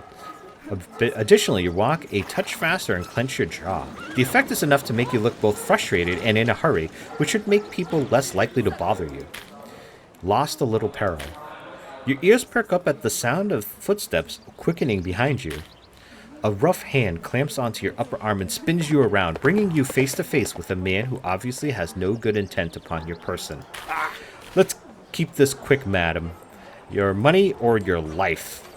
Additionally, you walk a touch faster and clench your jaw. The effect is enough to make you look both frustrated and in a hurry, which should make people less likely to bother you. Lost a little peril. Your ears perk up at the sound of footsteps quickening behind you. A rough hand clamps onto your upper arm and spins you around, bringing you face to face with a man who obviously has no good intent upon your person. Let's keep this quick, madam. Your money or your life?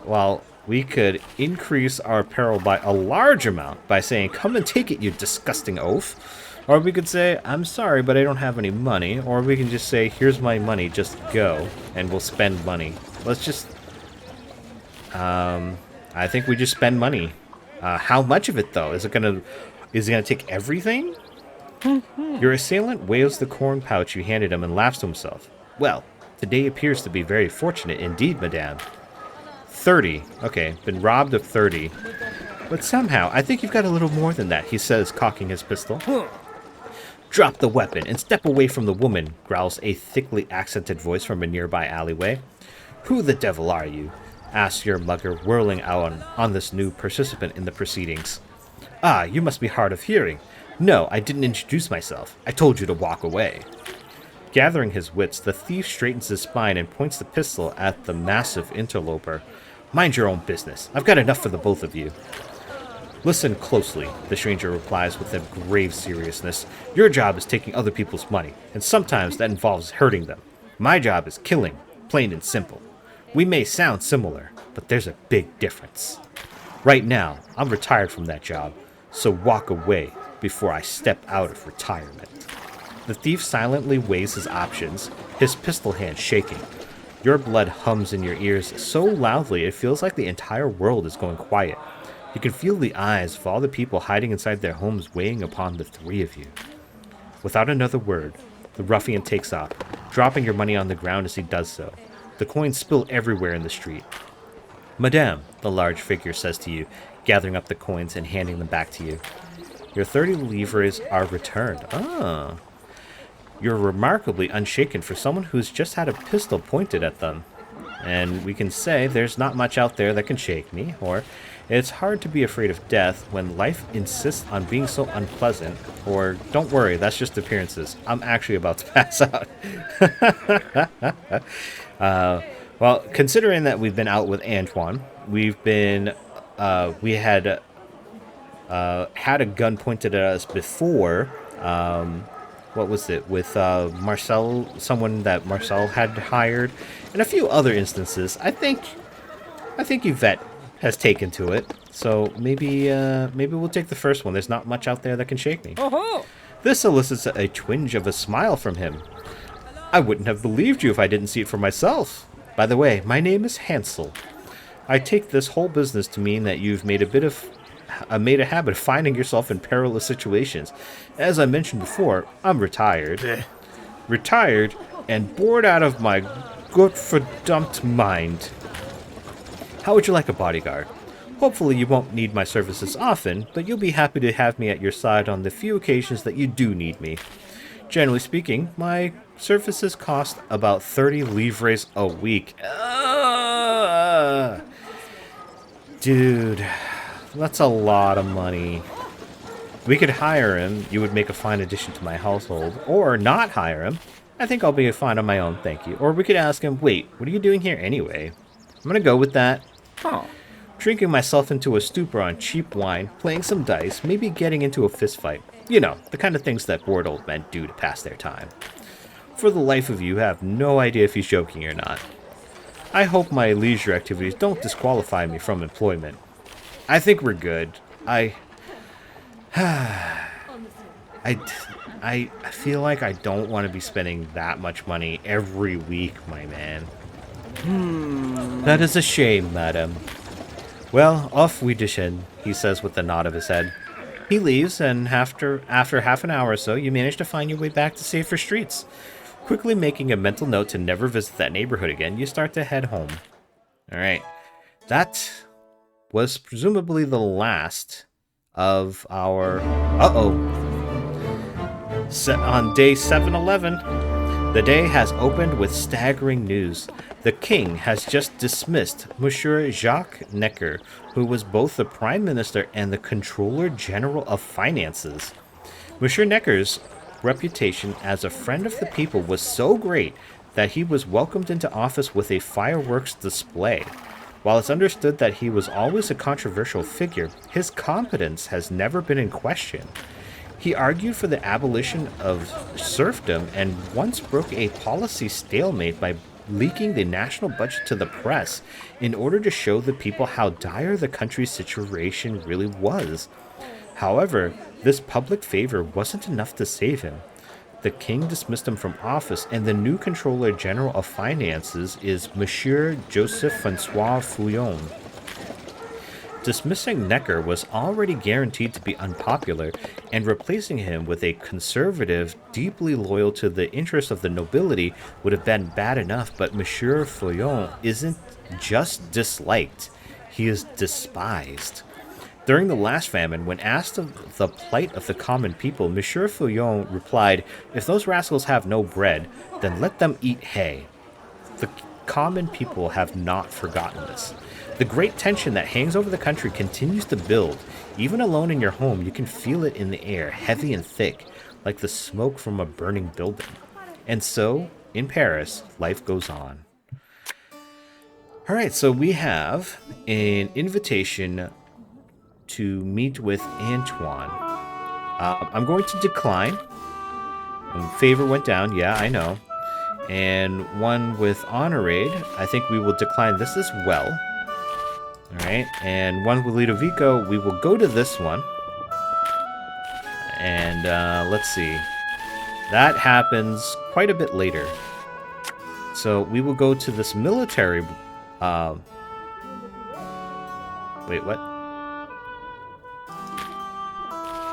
Well, we could increase our peril by a large amount by saying, "Come and take it, you disgusting oaf." Or we could say, "I'm sorry, but I don't have any money." Or we can just say, "Here's my money, just go," and we'll spend money. Let's just... I think we just spend money. How much of it, though? Is it gonna take everything? Your assailant waves the corn pouch you handed him and laughs to himself. "Well, today appears to be very fortunate indeed, madame." 30. Okay, been robbed of 30. But somehow, I think you've got a little more than that, he says, cocking his pistol. "Drop the weapon and step away from the woman," growls a thickly accented voice from a nearby alleyway. "Who the devil are you?" asks your mugger, whirling out on this new participant in the proceedings. "Ah, you must be hard of hearing. No, I didn't introduce myself. I told you to walk away." Gathering his wits, the thief straightens his spine and points the pistol at the massive interloper. "Mind your own business. I've got enough for the both of you." "Listen closely," the stranger replies with a grave seriousness. "Your job is taking other people's money, and sometimes that involves hurting them. My job is killing, plain and simple. We may sound similar, but there's a big difference. Right now, I'm retired from that job, so walk away before I step out of retirement." The thief silently weighs his options, his pistol hand shaking. Your blood hums in your ears so loudly it feels like the entire world is going quiet. You can feel the eyes of all the people hiding inside their homes weighing upon the three of you. Without another word, the ruffian takes off, dropping your money on the ground as he does so. The coins spill everywhere in the street. "Madame," the large figure says to you, gathering up the coins and handing them back to you. "Your 30 livres are returned." "Ah." "You're remarkably unshaken for someone who's just had a pistol pointed at them." And we can say, "There's not much out there that can shake me," or "It's hard to be afraid of death when life insists on being so unpleasant," or "Don't worry, that's just appearances. I'm actually about to pass out." Well, considering that we've been out with Antoine, we had a gun pointed at us before. What was it, with Marcel, someone that Marcel had hired, and a few other instances. I think Yvette has taken to it, so maybe we'll take the first one. There's not much out there that can shake me. Oh-ho! This elicits a twinge of a smile from him. "I wouldn't have believed you if I didn't see it for myself. By the way, my name is Hansel. I take this whole business to mean that you've made a habit of finding yourself in perilous situations. As I mentioned before, I'm retired. Retired and bored out of my Gottverdammt mind. How would you like a bodyguard? Hopefully you won't need my services often, but you'll be happy to have me at your side on the few occasions that you do need me. Generally speaking, my services cost about 30 livres a week." Dude, that's a lot of money. We could hire him. You would make a fine addition to my household. Or not hire him. I think I'll be fine on my own, thank you. Or we could ask him, "Wait, what are you doing here anyway?" I'm gonna go with that. Oh. Drinking myself into a stupor on cheap wine, playing some dice, maybe getting into a fist fight. You know, the kind of things that bored old men do to pass their time. For the life of you, have no idea if he's joking or not. I hope my leisure activities don't disqualify me from employment. I think we're good. I I feel like I don't want to be spending that much money every week, my man. That is a shame, madam. Well, off we descend, he says with a nod of his head. He leaves, and after half an hour or so, you manage to find your way back to safer streets. Quickly making a mental note to never visit that neighborhood again, you start to head home. Alright. That was presumably the last of our... On day 711, the day has opened with staggering news. The king has just dismissed Monsieur Jacques Necker, who was both the prime minister and the controller general of finances. Monsieur Necker's reputation as a friend of the people was so great that he was welcomed into office with a fireworks display. While it's understood that he was always a controversial figure, his competence has never been in question. He argued for the abolition of serfdom and once broke a policy stalemate by leaking the national budget to the press in order to show the people how dire the country's situation really was. However, this public favor wasn't enough to save him. The king dismissed him from office, and the new Controller General of Finances is Monsieur Joseph Francois Fouillon. Dismissing Necker was already guaranteed to be unpopular, and replacing him with a conservative, deeply loyal to the interests of the nobility would have been bad enough, but Monsieur Fouillon isn't just disliked, he is despised. During the last famine, when asked of the plight of the common people, Monsieur Fouillon replied, "If those rascals have no bread, then let them eat hay." The common people have not forgotten this. The great tension that hangs over the country continues to build. Even alone in your home, you can feel it in the air, heavy and thick, like the smoke from a burning building. And so, in Paris, life goes on. Alright, so we have an invitation to meet with Antoine. I'm going to decline. Favor went down, yeah, I know. And one with Honorade, I think we will decline this as well. Alright, and one with Ludovico, we will go to this one. And let's see. That happens quite a bit later. So we will go to this military... Wait, what?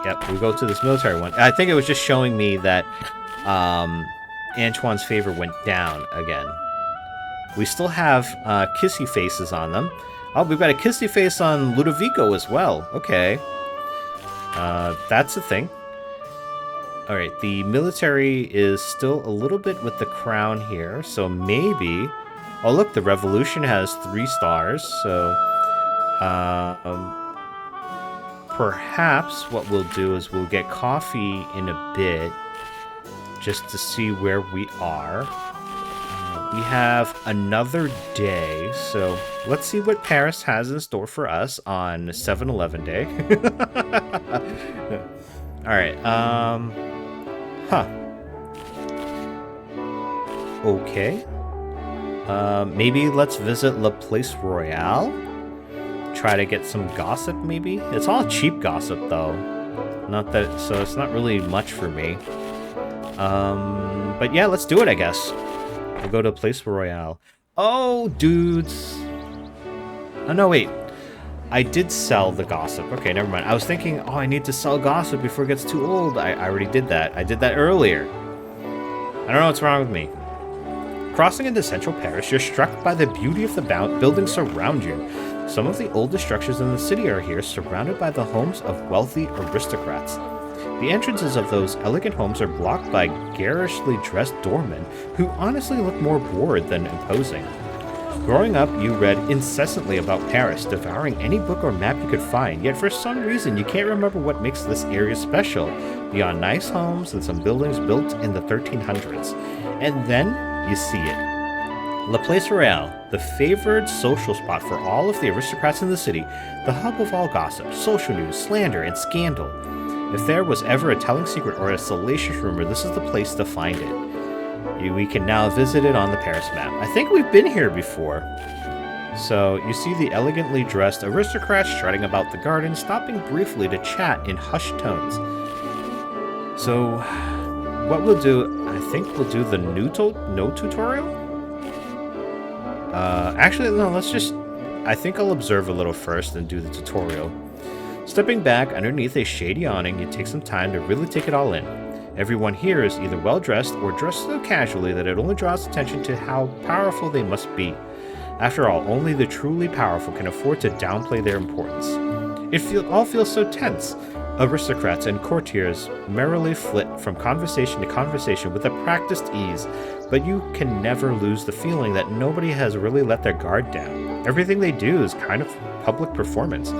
Yep, we go to this military one. I think it was just showing me that Antoine's favor went down again. We still have kissy faces on them. Oh, we've got a kissy face on Ludovico as well. Okay. That's a thing. Alright, the military is still a little bit with the crown here, so maybe... Oh, look, the revolution has 3 stars, so... perhaps what we'll do is we'll get coffee in a bit, just to see where we are. We have another day, so let's see what Paris has in store for us on 7-Eleven day. Alright, okay. Maybe let's visit La Place Royale. Try to get some gossip, maybe? It's all cheap gossip, though. Not that, so it's not really much for me. But yeah, let's do it, I guess. We'll go to Place Royale. Oh, dudes. Oh, no, wait. I did sell the gossip. Okay, never mind. I was thinking, oh, I need to sell gossip before it gets too old. I already did that. I did that earlier. I don't know what's wrong with me. Crossing into central Paris, you're struck by the beauty of the buildings surround you. Some of the oldest structures in the city are here, surrounded by the homes of wealthy aristocrats. The entrances of those elegant homes are blocked by garishly dressed doormen who honestly look more bored than imposing. Growing up, you read incessantly about Paris, devouring any book or map you could find, yet for some reason you can't remember what makes this area special, beyond nice homes and some buildings built in the 1300s. And then you see it. La Place Royale, the favored social spot for all of the aristocrats in the city, the hub of all gossip, social news, slander, and scandal. If there was ever a telling secret or a salacious rumor, this is the place to find it. We can now visit it on the Paris map. I think we've been here before. So you see the elegantly dressed aristocrats strutting about the garden, stopping briefly to chat in hushed tones. So what we'll do, I think we'll do the no tutorial? Actually, no, I think I'll observe a little first and do the tutorial. Stepping back underneath a shady awning, you take some time to really take it all in. Everyone here is either well-dressed or dressed so casually that it only draws attention to how powerful they must be. After all, only the truly powerful can afford to downplay their importance. All feels so tense. Aristocrats and courtiers merrily flit from conversation to conversation with a practiced ease, but you can never lose the feeling that nobody has really let their guard down. Everything they do is kind of public performance,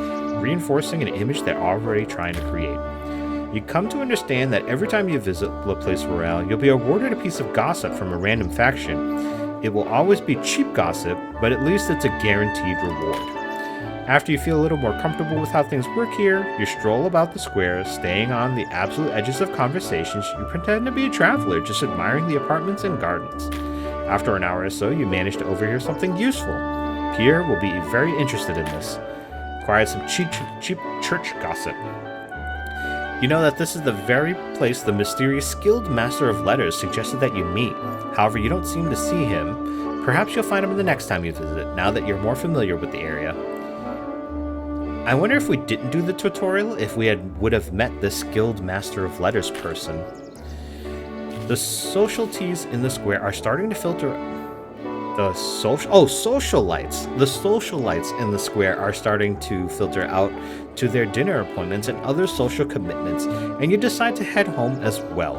reinforcing an image they're already trying to create. You come to understand that every time you visit La Place Royale, you'll be awarded a piece of gossip from a random faction. It will always be cheap gossip, but at least it's a guaranteed reward. After you feel a little more comfortable with how things work here, you stroll about the square, staying on the absolute edges of conversations. You pretend to be a traveler, just admiring the apartments and gardens. After an hour or so, you manage to overhear something useful. Pierre will be very interested in this. Acquired some cheap church gossip. You know that this is the very place the mysterious skilled master of letters suggested that you meet. However, you don't seem to see him. Perhaps you'll find him the next time you visit, now that you're more familiar with the area. I wonder if we didn't do the tutorial, if we would have met this skilled master of letters person. The socialites in the square are starting to filter... socialites. The socialites in the square are starting to filter out to their dinner appointments and other social commitments, and you decide to head home as well.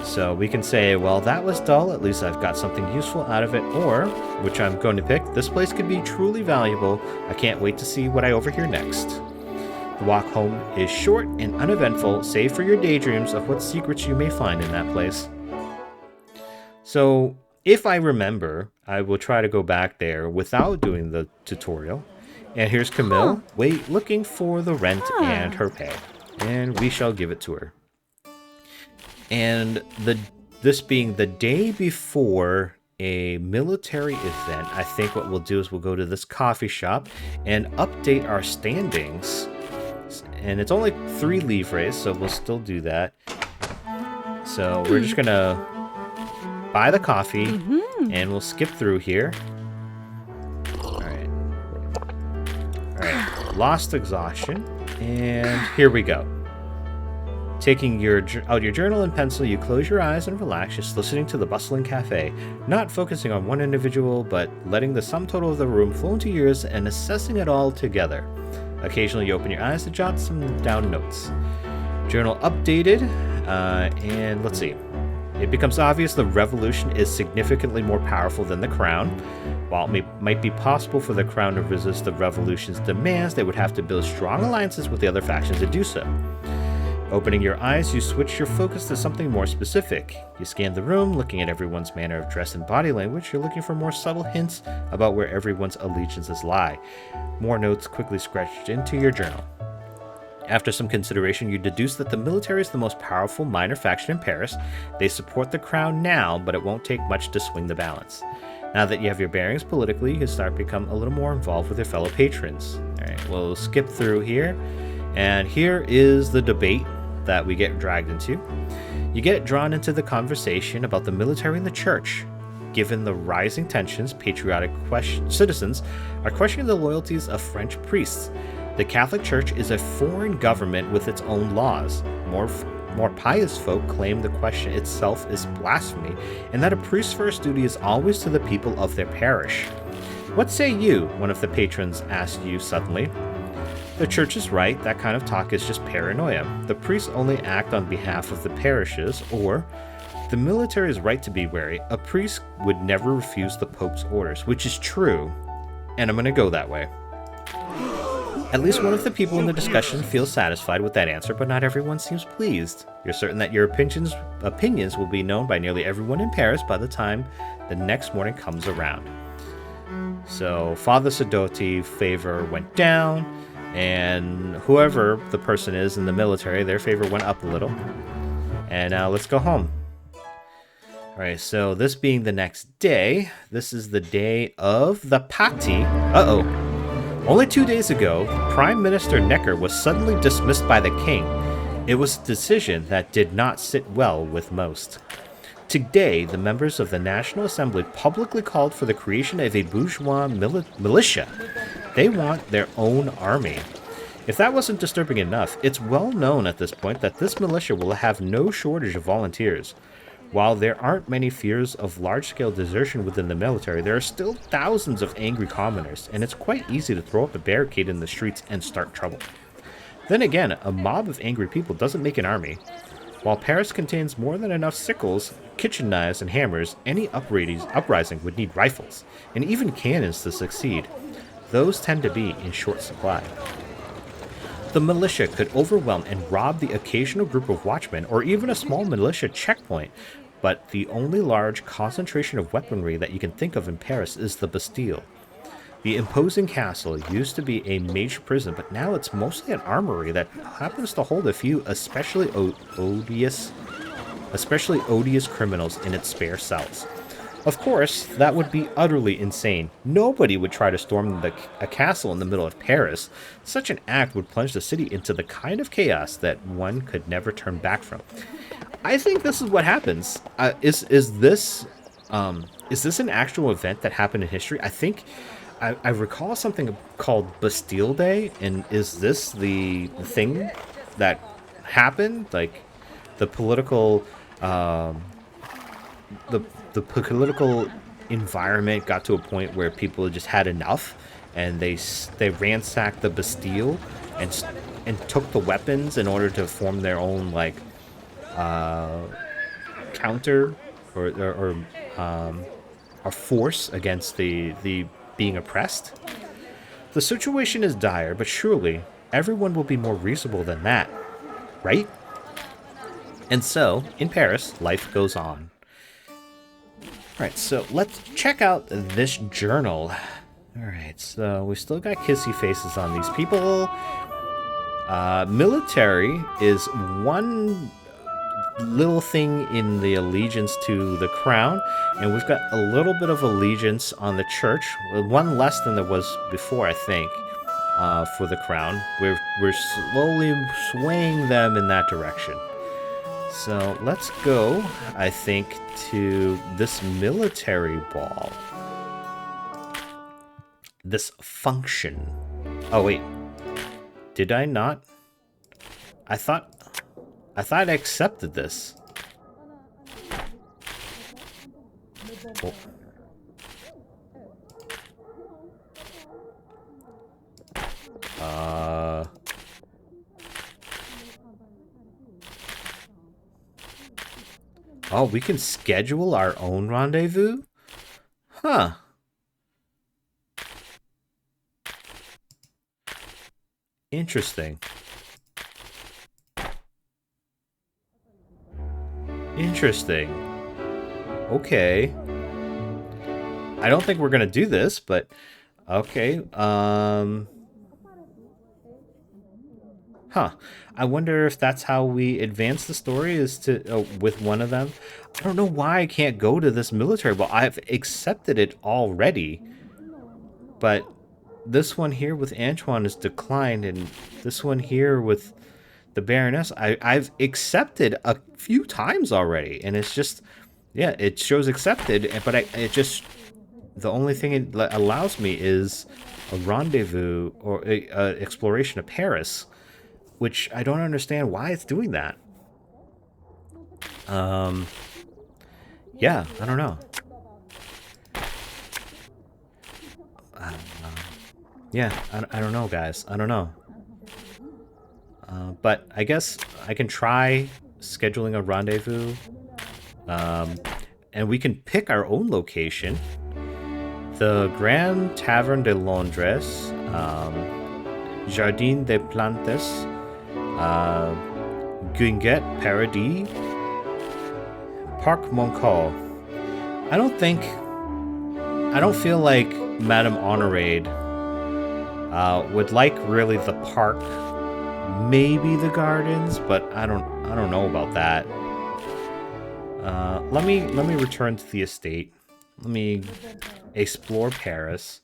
So we can say, well, that was dull, at least I've got something useful out of it, or, which I'm going to pick, this place could be truly valuable. I can't wait to see what I overhear next. The walk home is short and uneventful, save for your daydreams of what secrets you may find in that place. So, if I remember, I will try to go back there without doing the tutorial. And here's Camille, looking for the rent and her pay. And we shall give it to her. And this being the day before a military event, I think what we'll do is we'll go to this coffee shop and update our standings. And it's only 3 livres, so we'll still do that. So we're just gonna buy the coffee, and we'll skip through here. Alright, lost exhaustion, and here we go. Taking out your journal and pencil, you close your eyes and relax, just listening to the bustling cafe, not focusing on one individual, but letting the sum total of the room flow into your ears and assessing it all together. Occasionally you open your eyes to jot some down notes. Journal updated, and let's see. It becomes obvious the revolution is significantly more powerful than the crown. While it might be possible for the crown to resist the revolution's demands, they would have to build strong alliances with the other factions to do so. Opening your eyes, you switch your focus to something more specific. You scan the room, looking at everyone's manner of dress and body language. You're looking for more subtle hints about where everyone's allegiances lie. More notes quickly scratched into your journal. After some consideration, you deduce that the military is the most powerful minor faction in Paris. They support the crown now, but it won't take much to swing the balance. Now that you have your bearings politically, you can start to become a little more involved with your fellow patrons. Alright, we'll skip through here. And here is the debate that we get dragged into. You get drawn into the conversation about the military and the church. Given the rising tensions, patriotic citizens are questioning the loyalties of French priests. The Catholic Church is a foreign government with its own laws. More pious folk claim the question itself is blasphemy, and that a priest's first duty is always to the people of their parish. What say you? One of the patrons asked you suddenly. The church is right, that kind of talk is just paranoia. The priests only act on behalf of the parishes, or the military is right to be wary. A priest would never refuse the Pope's orders, which is true, and I'm going to go that way. At least one of the people in the discussion feels satisfied with that answer, but not everyone seems pleased. You're certain that your opinions will be known by nearly everyone in Paris by the time the next morning comes around. So Father Sidoti favor went down, and whoever the person is in the military, their favor went up a little. And now let's go home. All right, so this being the next day, this is the day of the party. Uh-oh. Only 2 days ago, Prime Minister Necker was suddenly dismissed by the king. It was a decision that did not sit well with most. Today, the members of the National Assembly publicly called for the creation of a bourgeois militia. They want their own army. If that wasn't disturbing enough, it's well known at this point that this militia will have no shortage of volunteers. While there aren't many fears of large-scale desertion within the military, there are still thousands of angry commoners, and it's quite easy to throw up a barricade in the streets and start trouble. Then again, a mob of angry people doesn't make an army. While Paris contains more than enough sickles, kitchen knives, and hammers, any uprising would need rifles, and even cannons to succeed. Those tend to be in short supply. The militia could overwhelm and rob the occasional group of watchmen or even a small militia checkpoint, but the only large concentration of weaponry that you can think of in Paris is the Bastille. The imposing castle used to be a major prison, but now it's mostly an armory that happens to hold a few especially odious criminals in its spare cells. Of course, that would be utterly insane. Nobody would try to storm a castle in the middle of Paris. Such an act would plunge the city into the kind of chaos that one could never turn back from. I think this is what happens. Is this an actual event that happened in history? I think I recall something called Bastille Day, and is this the thing that happened? Like the political the political environment got to a point where people just had enough, and they ransacked the Bastille and took the weapons in order to form their own counter or force against the being oppressed. The situation is dire, but surely everyone will be more reasonable than that, right? And so, in Paris, life goes on. Alright, so let's check out this journal. Alright, so we still got kissy faces on these people. Military is one little thing in the allegiance to the crown, and we've got a little bit of allegiance on the church, one less than there was before, I think, for the crown. We're slowly swaying them in that direction. So let's go, I think, to this military ball. This function. Oh, wait. Did I not? I thought I accepted this. Oh. Oh, we can schedule our own rendezvous? Huh. Interesting. Interesting. Okay. I don't think we're gonna do this, but okay. Huh. I wonder if that's how we advance the story, is to with one of them. I don't know why I can't go to this military ball. I've accepted it already, but this one here with Antoine is declined, and this one here with the Baroness, I've accepted a few times already, and it's just, yeah, it shows accepted, but it just, the only thing it allows me is a rendezvous or a exploration of Paris, which I don't understand why it's doing that. Yeah, I don't know. Yeah, I don't know, guys. I don't know. But I guess I can try scheduling a rendezvous. And we can pick our own location. The Grand Tavern de Londres, Jardin des Plantes, Guinguet Paradis, Parc Moncal. I don't feel like Madame Honorade would like really the park, maybe the gardens, but I don't know about that. Let me return to the estate. Let me explore Paris.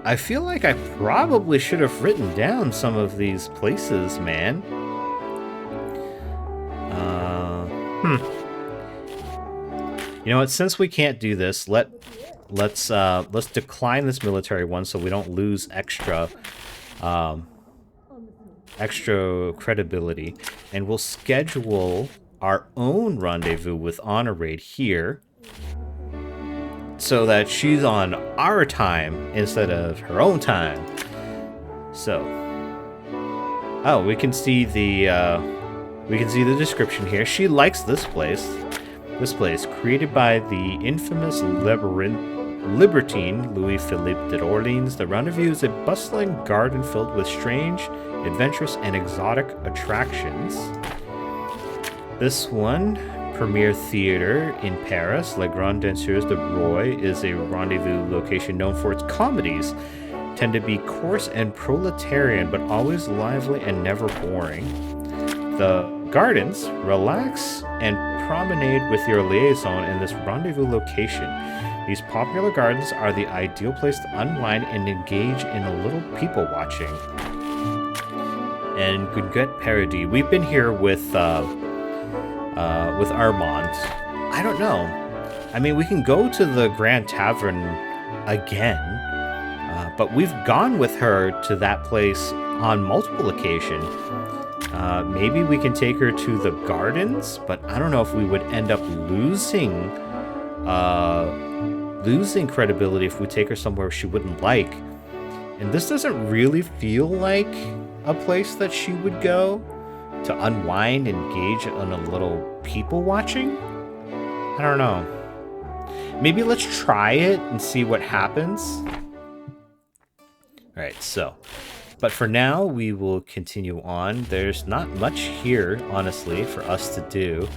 I feel like I probably should have written down some of these places, man. You know what? Since we can't do this, let's decline this military one so we don't lose extra credibility, and we'll schedule our own rendezvous with Honorade here, so that she's on our time instead of her own time. So, oh, we can see the description here. She likes this place. This place, created by the infamous libertine Louis Philippe d'Orleans, the Rendezvous is a bustling garden filled with strange, adventurous, and exotic attractions. This one, Premier Theatre in Paris, La Grande Danseuse de Roy, is a rendezvous location known for its comedies. Tend to be coarse and proletarian, but always lively and never boring. The gardens, relax and promenade with your liaison in this rendezvous location. These popular gardens are the ideal place to unwind and engage in a little people watching. And Gunget Paradis. We've been here with Armand. I don't know. I mean, we can go to the Grand Tavern again, but we've gone with her to that place on multiple occasions. Maybe we can take her to the gardens, but I don't know if we would end up losing credibility if we take her somewhere she wouldn't like. And this doesn't really feel like a place that she would go to unwind, engage in a little people watching. I don't know. Maybe let's try it and see what happens. All right, so. But for now, we will continue on. There's not much here, honestly, for us to do.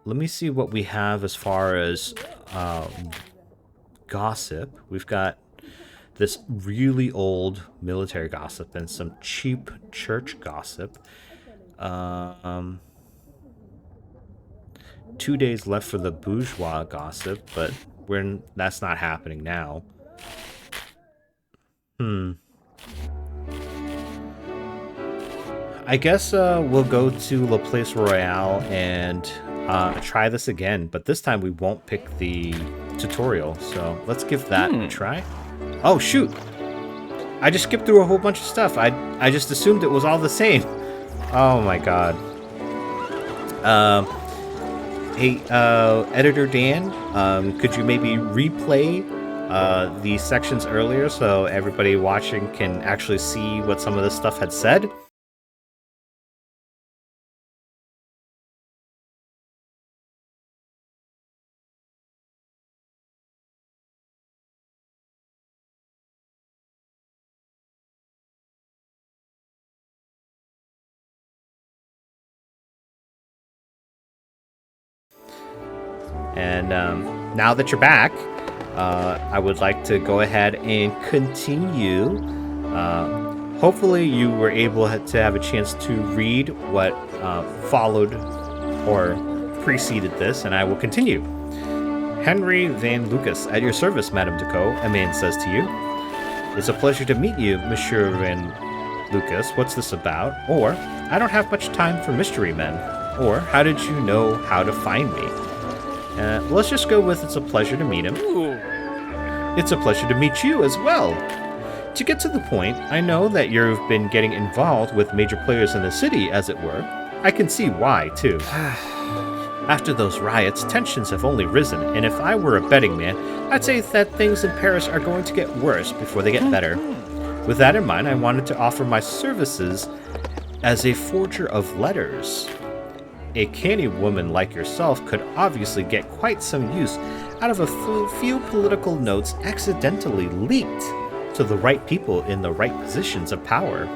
Let me see what we have as far as gossip. We've got this really old military gossip and some cheap church gossip. 2 days left for the bourgeois gossip, but that's not happening now. I guess we'll go to La Place Royale and try this again, but this time we won't pick the tutorial, so let's give that a try. Oh, shoot! I just skipped through a whole bunch of stuff. I just assumed it was all the same. Oh my god. Hey, Editor Dan, could you maybe replay the sections earlier so everybody watching can actually see what some of this stuff had said? And now that you're back, I would like to go ahead and continue. Hopefully you were able to have a chance to read what followed or preceded this, and I will continue. Henry Van Lucas, at your service, Madame Decaux, a man says to you. It's a pleasure to meet you, Monsieur Van Lucas. What's this about? Or, I don't have much time for mystery men. Or, how did you know how to find me? Let's just go with it's a pleasure to meet him. It's a pleasure to meet you as well. To get to the point, I know that you've been getting involved with major players in the city, as it were. I can see why, too. After those riots, tensions have only risen, and if I were a betting man, I'd say that things in Paris are going to get worse before they get better. With that in mind, I wanted to offer my services as a forger of letters. A canny woman like yourself could obviously get quite some use out of a few political notes accidentally leaked to the right people in the right positions of power.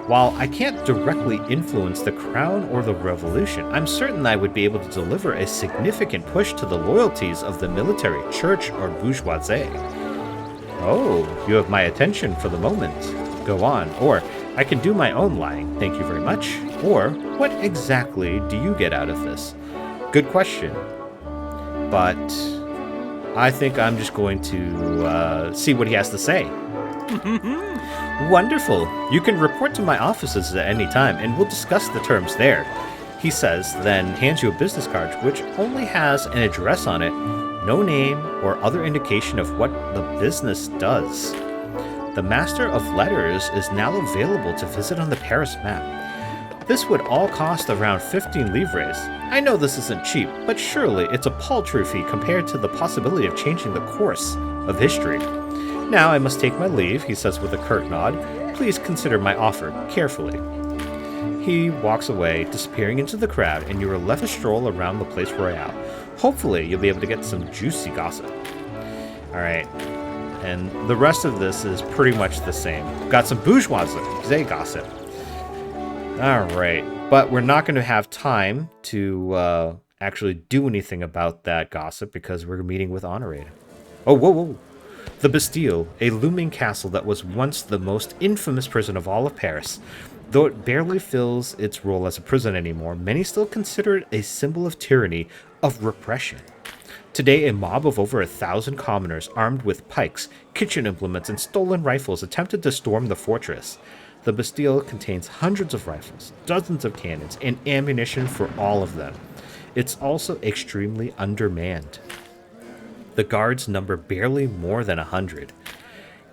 While I can't directly influence the crown or the revolution, I'm certain I would be able to deliver a significant push to the loyalties of the military, church, or bourgeoisie. Oh, you have my attention for the moment. Go on, or I can do my own lying, thank you very much. Or, what exactly do you get out of this? Good question. But I think I'm just going to see what he has to say. Wonderful. You can report to my offices at any time, and we'll discuss the terms there. He says, then hands you a business card, which only has an address on it, no name or other indication of what the business does. The Master of Letters is now available to visit on the Paris map. This would all cost around 15 livres. I know this isn't cheap, but surely it's a paltry fee compared to the possibility of changing the course of history. Now I must take my leave, he says with a curt nod. Please consider my offer carefully. He walks away, disappearing into the crowd, and you are left to stroll around the Place Royale. Hopefully you'll be able to get some juicy gossip. Alright. And the rest of this is pretty much the same. Got some bourgeoisie gossip. Alright, but we're not going to have time to actually do anything about that gossip because we're meeting with Honorade. Oh, whoa. The Bastille, a looming castle that was once the most infamous prison of all of Paris. Though it barely fills its role as a prison anymore, many still consider it a symbol of tyranny, of repression. Today, a mob of over 1,000 commoners armed with pikes, kitchen implements, and stolen rifles attempted to storm the fortress. The Bastille contains hundreds of rifles, dozens of cannons, and ammunition for all of them. It's also extremely undermanned. The guards number barely more than 100.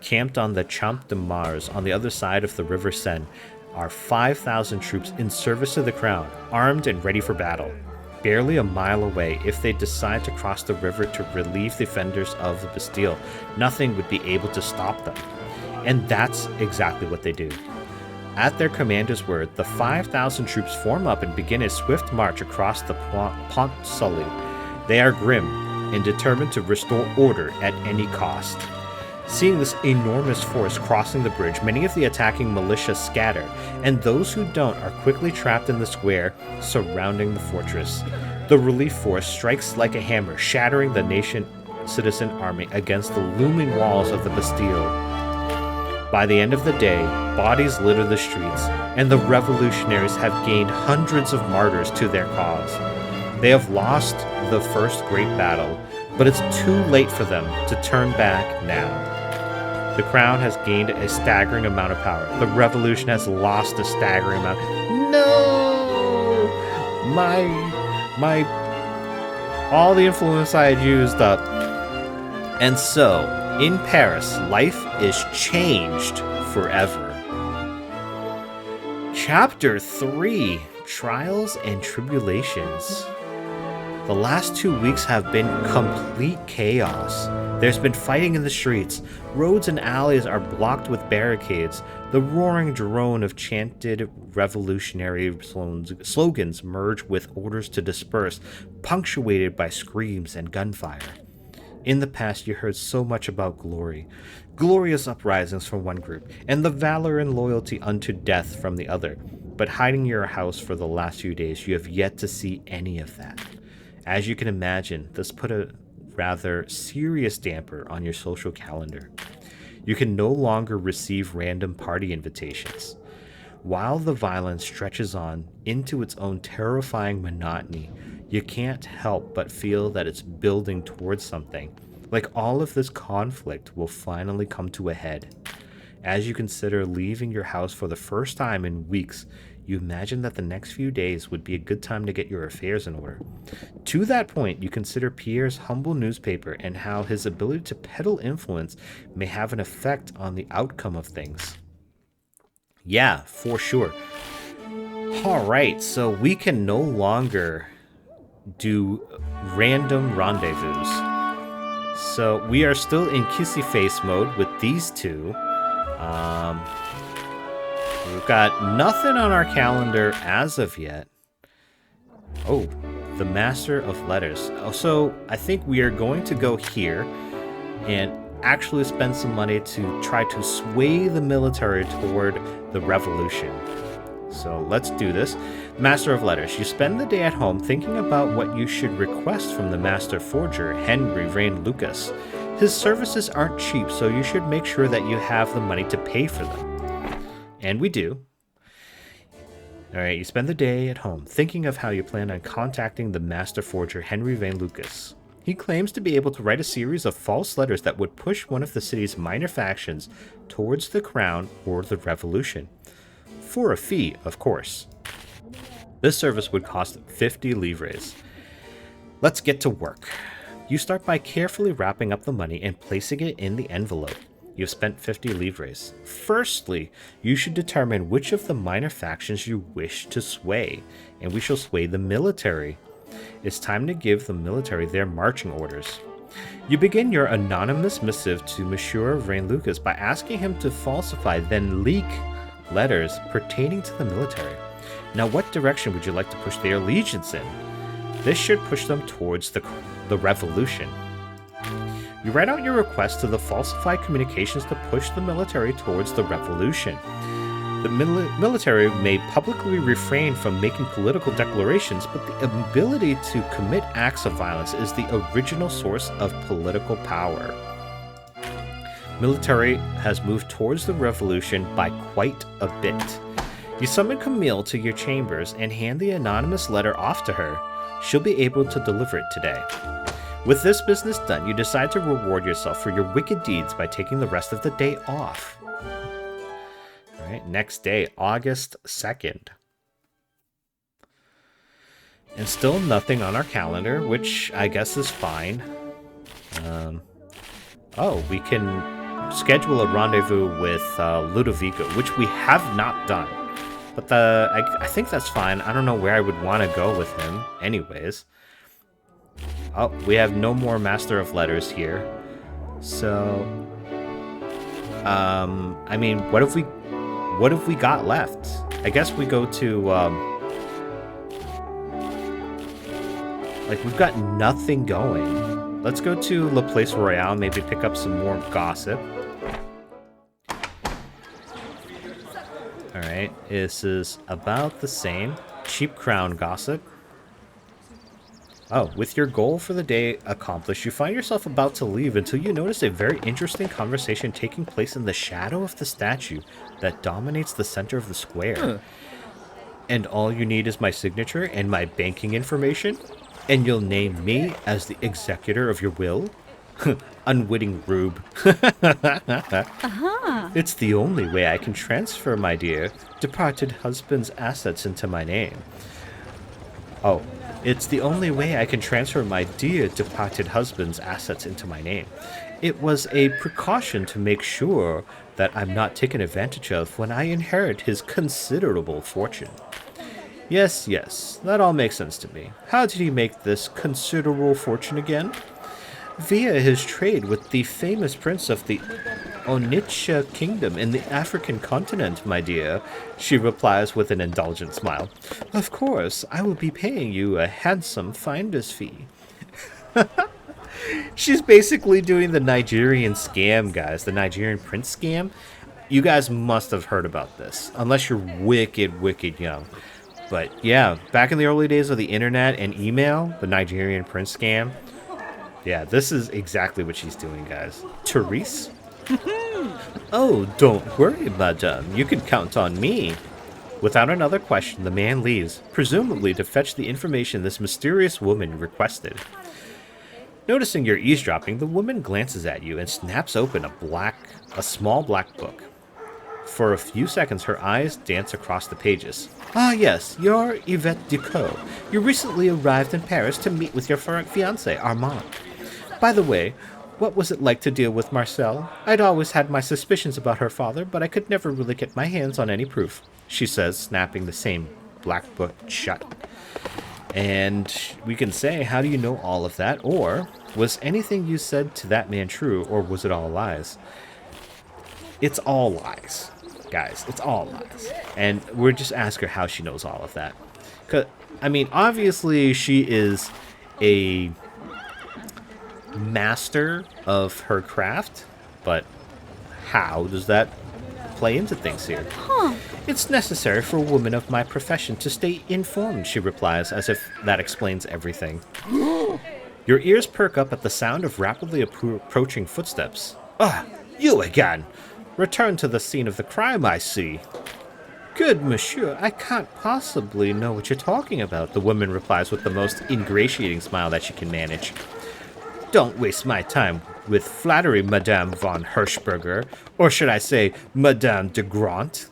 Camped on the Champ de Mars on the other side of the River Seine are 5,000 troops in service to the crown, armed and ready for battle. Barely a mile away, if they decide to cross the river to relieve the defenders of the Bastille, nothing would be able to stop them. And that's exactly what they do. At their commander's word, the 5,000 troops form up and begin a swift march across the Pont Sully. They are grim and determined to restore order at any cost. Seeing this enormous force crossing the bridge, many of the attacking militia scatter, and those who don't are quickly trapped in the square surrounding the fortress. The relief force strikes like a hammer, shattering the citizen army against the looming walls of the Bastille. By the end of the day, bodies litter the streets, and the revolutionaries have gained hundreds of martyrs to their cause. They have lost the first great battle, but it's too late for them to turn back now. The crown has gained a staggering amount of power. The revolution has lost a staggering amount. No! All the influence I had used up. And so, in Paris, life is changed forever. Chapter 3, Trials and Tribulations. The last 2 weeks have been complete chaos. There's been fighting in the streets. Roads and alleys are blocked with barricades. The roaring drone of chanted revolutionary slogans merge with orders to disperse, punctuated by screams and gunfire. In the past, you heard so much about glory. Glorious uprisings from one group, and the valor and loyalty unto death from the other. But hiding in your house for the last few days, you have yet to see any of that. As you can imagine, this put a rather serious damper on your social calendar. You can no longer receive random party invitations. While the violence stretches on into its own terrifying monotony, you can't help but feel that it's building towards something, like all of this conflict will finally come to a head. As you consider leaving your house for the first time in weeks, you imagine that the next few days would be a good time to get your affairs in order. To that point, you consider Pierre's humble newspaper and how his ability to peddle influence may have an effect on the outcome of things. Yeah, for sure. Alright, so we can no longer do random rendezvous. So we are still in kissy face mode with these two. We've got nothing on our calendar as of yet. Oh, the Master of Letters. Oh, so I think we are going to go here and actually spend some money to try to sway the military toward the revolution. So let's do this. Master of Letters. You spend the day at home thinking about what you should request from the master forger, Henry Vrain Lucas. His services aren't cheap, so you should make sure that you have the money to pay for them. And we do. Alright, you spend the day at home, thinking of how you plan on contacting the master forger Henry Van Lucas. He claims to be able to write a series of false letters that would push one of the city's minor factions towards the crown or the revolution. For a fee, of course. This service would cost 50 livres. Let's get to work. You start by carefully wrapping up the money and placing it in the envelope. You've spent 50 livres. Firstly, you should determine which of the minor factions you wish to sway, and we shall sway the military. It's time to give the military their marching orders. You begin your anonymous missive to Monsieur Van Lucas by asking him to falsify, then leak, letters pertaining to the military. Now, what direction would you like to push their allegiance in? This should push them towards the revolution. You write out your request to the falsified communications to push the military towards the revolution. The military may publicly refrain from making political declarations, but the ability to commit acts of violence is the original source of political power. Military has moved towards the revolution by quite a bit. You summon Camille to your chambers and hand the anonymous letter off to her. She'll be able to deliver it today. With this business done, you decide to reward yourself for your wicked deeds by taking the rest of the day off. Alright, next day, August 2nd. And still nothing on our calendar, which I guess is fine. We can schedule a rendezvous with Ludovico, which we have not done. But I think that's fine. I don't know where I would want to go with him anyways. Oh, we have no more Master of Letters here. So, I mean, what have we got left? I guess we go to, we've got nothing going. Let's go to La Place Royale, maybe pick up some more gossip. Alright, this is about the same. Cheap crown gossip. Oh, with your goal for the day accomplished, you find yourself about to leave until you notice a very interesting conversation taking place in the shadow of the statue that dominates the center of the square. And all you need is my signature and my banking information? And you'll name me as the executor of your will? Unwitting rube. It's the only way I can transfer my dear departed husband's assets into my name. Oh, it's the only way I can transfer my dear departed husband's assets into my name. It was a precaution to make sure that I'm not taken advantage of when I inherit his considerable fortune. Yes, that all makes sense to me. How did he make this considerable fortune again? Via his trade with the famous prince of the Onitsha kingdom in the African continent, my dear, she replies with an indulgent smile. Of course, I will be paying you a handsome finder's fee. She's basically doing the Nigerian scam, guys, the Nigerian prince scam. You guys must have heard about this, unless you're wicked young. But yeah, back in the early days of the internet and email, the Nigerian prince scam. Yeah, this is exactly what she's doing, guys. Therese? Oh, don't worry, madame. You can count on me. Without another question, the man leaves, presumably to fetch the information this mysterious woman requested. Noticing you're eavesdropping, the woman glances at you and snaps open a small black book. For a few seconds, her eyes dance across the pages. Ah, yes, you're Yvette Ducot. You recently arrived in Paris to meet with your fiancé, Armand. By the way, what was it like to deal with Marcel? I'd always had my suspicions about her father, but I could never really get my hands on any proof, she says, snapping the same black book shut. And we can say, how do you know all of that? Or, was anything you said to that man true, or was it all lies? It's all lies, guys. It's all lies. And we're just asking her how she knows all of that. 'Cause, I mean, obviously she is a master of her craft, but how does that play into things here? It's necessary for a woman of my profession to stay informed, she replies, as if that explains everything. Your ears perk up at the sound of rapidly approaching footsteps. Ah, you again! Return to the scene of the crime, I see. Good monsieur, I can't possibly know what you're talking about, the woman replies with the most ingratiating smile that she can manage. Don't waste my time with flattery, Madame von Hirschberger, or should I say, Madame de Grant.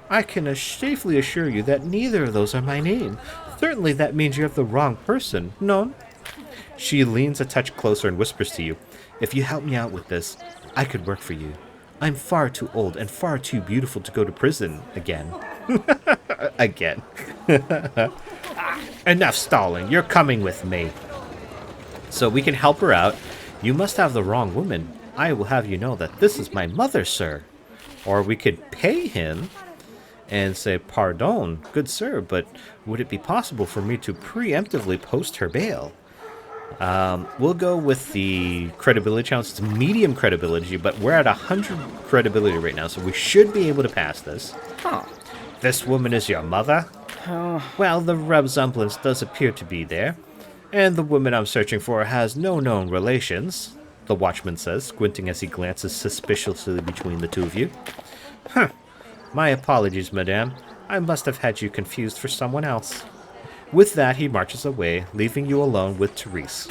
I can safely assure you that neither of those are my name. Certainly that means you have the wrong person, no? She leans a touch closer and whispers to you, if you help me out with this, I could work for you. I'm far too old and far too beautiful to go to prison again. Again. Enough stalling, you're coming with me. So we can help her out. You must have the wrong woman. I will have you know that this is my mother, sir. Or we could pay him and say, pardon, good sir, but would it be possible for me to preemptively post her bail? We'll go with the credibility challenge. It's medium credibility, but we're at 100 credibility right now, so we should be able to pass this. Huh. This woman is your mother? Well, the resemblance does appear to be there. And the woman I'm searching for has no known relations, the watchman says, squinting as he glances suspiciously between the two of you. Huh. My apologies, madame. I must have had you confused for someone else. With that, he marches away, leaving you alone with Therese.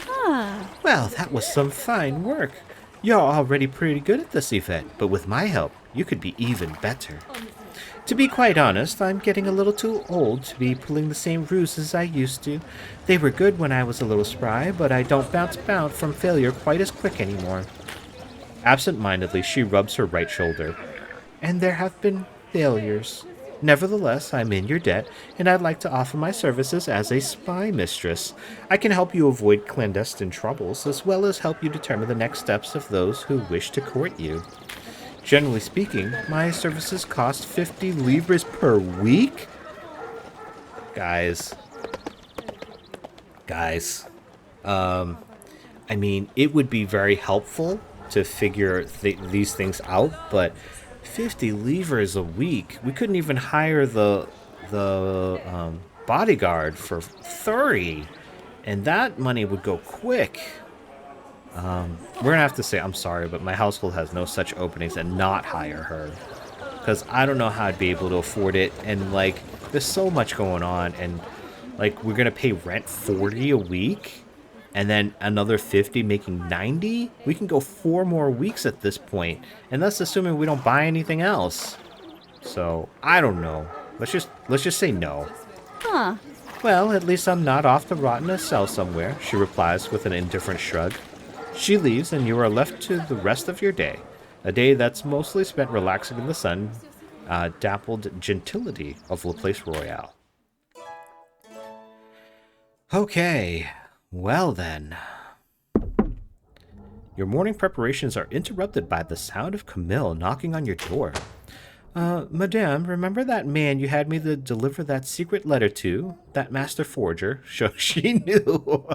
Well, that was some fine work. You're already pretty good at this, Yvette, but with my help, you could be even better. To be quite honest, I'm getting a little too old to be pulling the same ruses I used to. They were good when I was a little spry, but I don't bounce back from failure quite as quick anymore. Absent-mindedly, she rubs her right shoulder. And there have been failures. Nevertheless, I'm in your debt, and I'd like to offer my services as a spy mistress. I can help you avoid clandestine troubles, as well as help you determine the next steps of those who wish to court you. Generally speaking, my services cost 50 livres per week? Guys. I mean, it would be very helpful to figure these things out, but 50 livres a week? We couldn't even hire the bodyguard for 30, and that money would go quick. We're gonna have to say, I'm sorry, but my household has no such openings and not hire her. Because I don't know how I'd be able to afford it, and, like, there's so much going on, and, like, we're gonna pay rent 40 a week, and then another 50, making 90? We can go 4 more weeks at this point, and that's assuming we don't buy anything else. So, I don't know. Let's just say no. Huh. Well, at least I'm not off to rot in a cell somewhere, she replies with an indifferent shrug. She leaves, and you are left to the rest of your day. A day that's mostly spent relaxing in the sun, dappled gentility of La Place Royale. Okay, well then. Your morning preparations are interrupted by the sound of Camille knocking on your door. Madame, remember that man you had me to deliver that secret letter to? That master forger? She knew.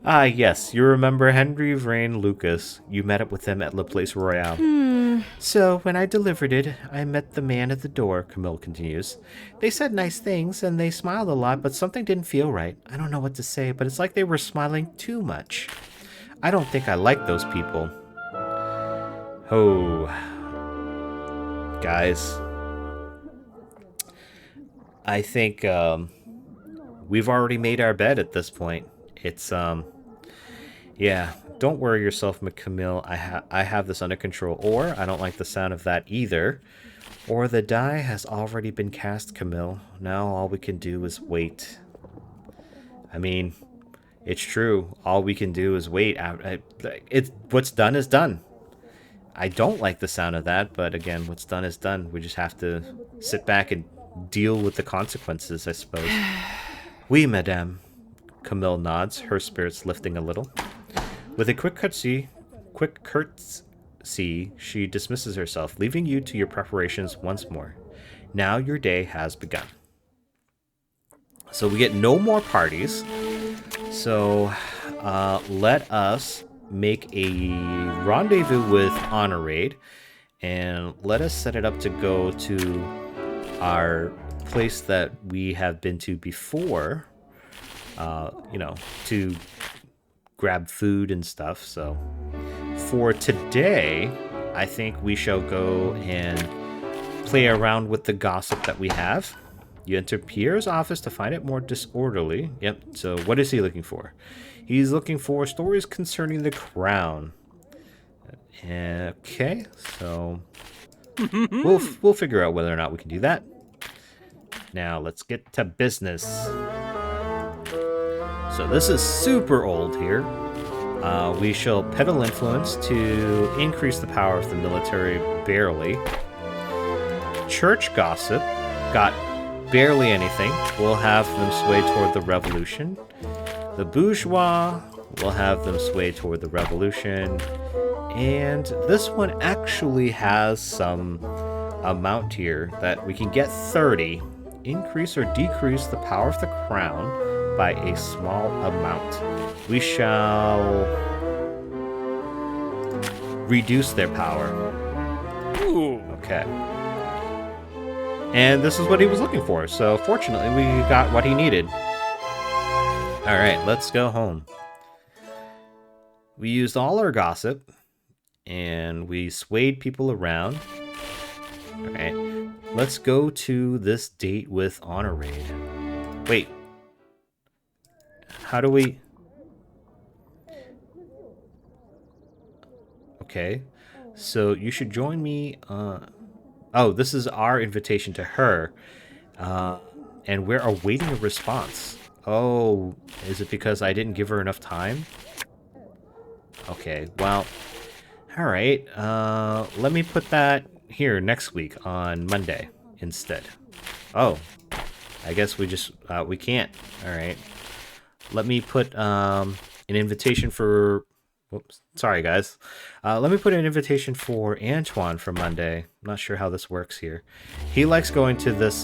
Ah, yes, you remember Henry Vrain Lucas. You met up with him at La Place Royale. So, when I delivered it, I met the man at the door, Camille continues. They said nice things, and they smiled a lot, but something didn't feel right. I don't know what to say, but it's like they were smiling too much. I don't think I like those people. Oh. Guys. I think, we've already made our bed at this point. It's, yeah, don't worry yourself, Camille. I have this under control. Or, I don't like the sound of that either. Or the die has already been cast, Camille. Now all we can do is wait. I mean, it's true. All we can do is wait. What's done is done. I don't like the sound of that, but again, what's done is done. We just have to sit back and deal with the consequences, I suppose. Oui, madame. Camille nods, her spirits lifting a little. With a quick curtsy, she dismisses herself, leaving you to your preparations once more. Now your day has begun. So we get no more parties. So let us make a rendezvous with Honorade, and let us set it up to go to our place that we have been to before, to grab food and stuff. So for today, I think we shall go and play around with the gossip that we have. You enter Pierre's office to find it more disorderly. Yep, so what is he looking for? He's looking for stories concerning the crown. Okay, so we'll figure out whether or not we can do that. Now, let's get to business. So this is super old here. We shall peddle influence to increase the power of the military barely. Church gossip got barely anything. We'll have them sway toward the revolution. The bourgeois will have them sway toward the revolution. And this one actually has some amount here that we can get 30. Increase or decrease the power of the crown by a small amount. We shall reduce their power. Ooh. Okay. And this is what he was looking for. So fortunately, we got what he needed. All right, let's go home. We used all our gossip, and we swayed people around. All right, let's go to this date with Honorade. Wait. How do we... Okay, so you should join me... Oh, this is our invitation to her. And we're awaiting a response. Oh, is it because I didn't give her enough time? Okay, well, all right. Let me put that here next week on Monday instead. Oh, I guess we just, we can't. All right. Let me put an invitation for... Whoops. Sorry, guys. Let me put an invitation for Antoine for Monday. I'm not sure how this works here. He likes going to this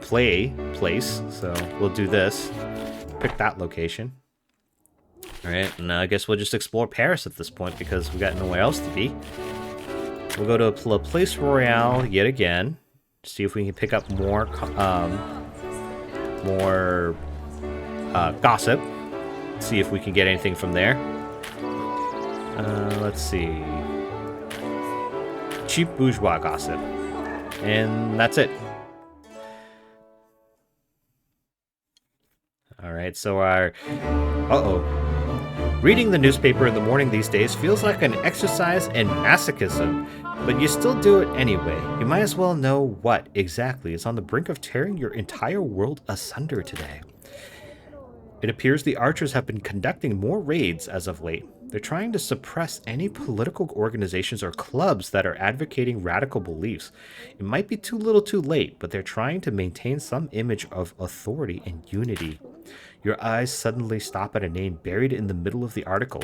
place, so we'll do this. Pick that location. All right, and I guess we'll just explore Paris at this point because we got nowhere else to be. We'll go to La Place Royale yet again. See if we can pick up more gossip. See if we can get anything from there. Let's see. Cheap bourgeois gossip. And that's it. Alright, so our... Uh-oh. Reading the newspaper in the morning these days feels like an exercise in masochism, but you still do it anyway. You might as well know what exactly is on the brink of tearing your entire world asunder today. It appears the archers have been conducting more raids as of late. They're trying to suppress any political organizations or clubs that are advocating radical beliefs. It might be too little too late, but they're trying to maintain some image of authority and unity. Your eyes suddenly stop at a name buried in the middle of the article.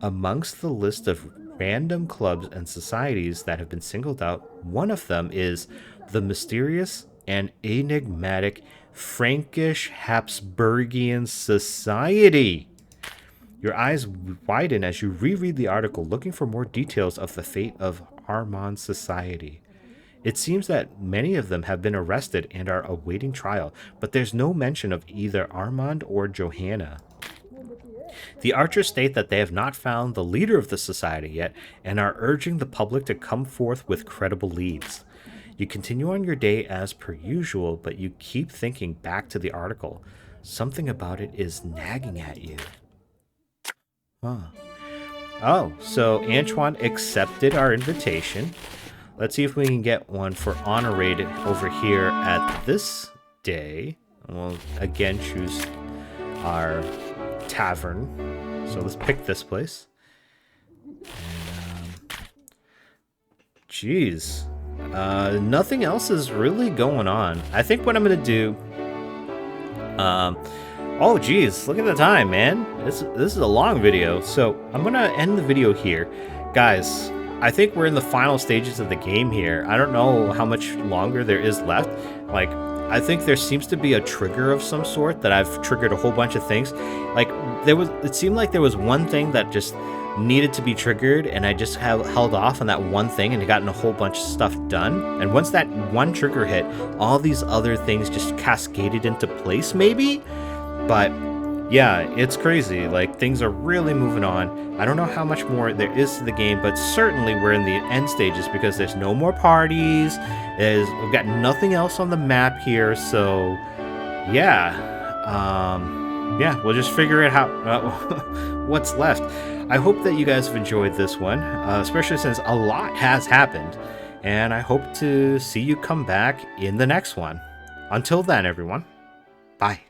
Amongst the list of random clubs and societies that have been singled out, one of them is the mysterious and enigmatic Frankish Habsburgian Society. Your eyes widen as you reread the article, looking for more details of the fate of Armand Society. It seems that many of them have been arrested and are awaiting trial, but there's no mention of either Armand or Johanna. The archers state that they have not found the leader of the society yet and are urging the public to come forth with credible leads. You continue on your day as per usual, but you keep thinking back to the article. Something about it is nagging at you. Huh. Oh, so Antoine accepted our invitation. Let's see if we can get one for Honorade over here at this day. We'll again choose our tavern. So let's pick this place. And, geez. Nothing else is really going on. I think what I'm going to do... oh, geez. Look at the time, man. This is a long video. So I'm going to end the video here. Guys, I think we're in the final stages of the game here. I don't know how much longer there is left. Like, I think there seems to be a trigger of some sort that I've triggered a whole bunch of things. Like, it seemed like there was one thing that just needed to be triggered, and I just held off on that one thing and gotten a whole bunch of stuff done. And once that one trigger hit, all these other things just cascaded into place, maybe? But yeah, it's crazy. Like, things are really moving on. I don't know how much more there is to the game, but certainly we're in the end stages because there's no more parties. We've got nothing else on the map here, so yeah. Yeah, we'll just figure it out what's left. I hope that you guys have enjoyed this one, especially since a lot has happened, and I hope to see you come back in the next one. Until then, everyone, bye.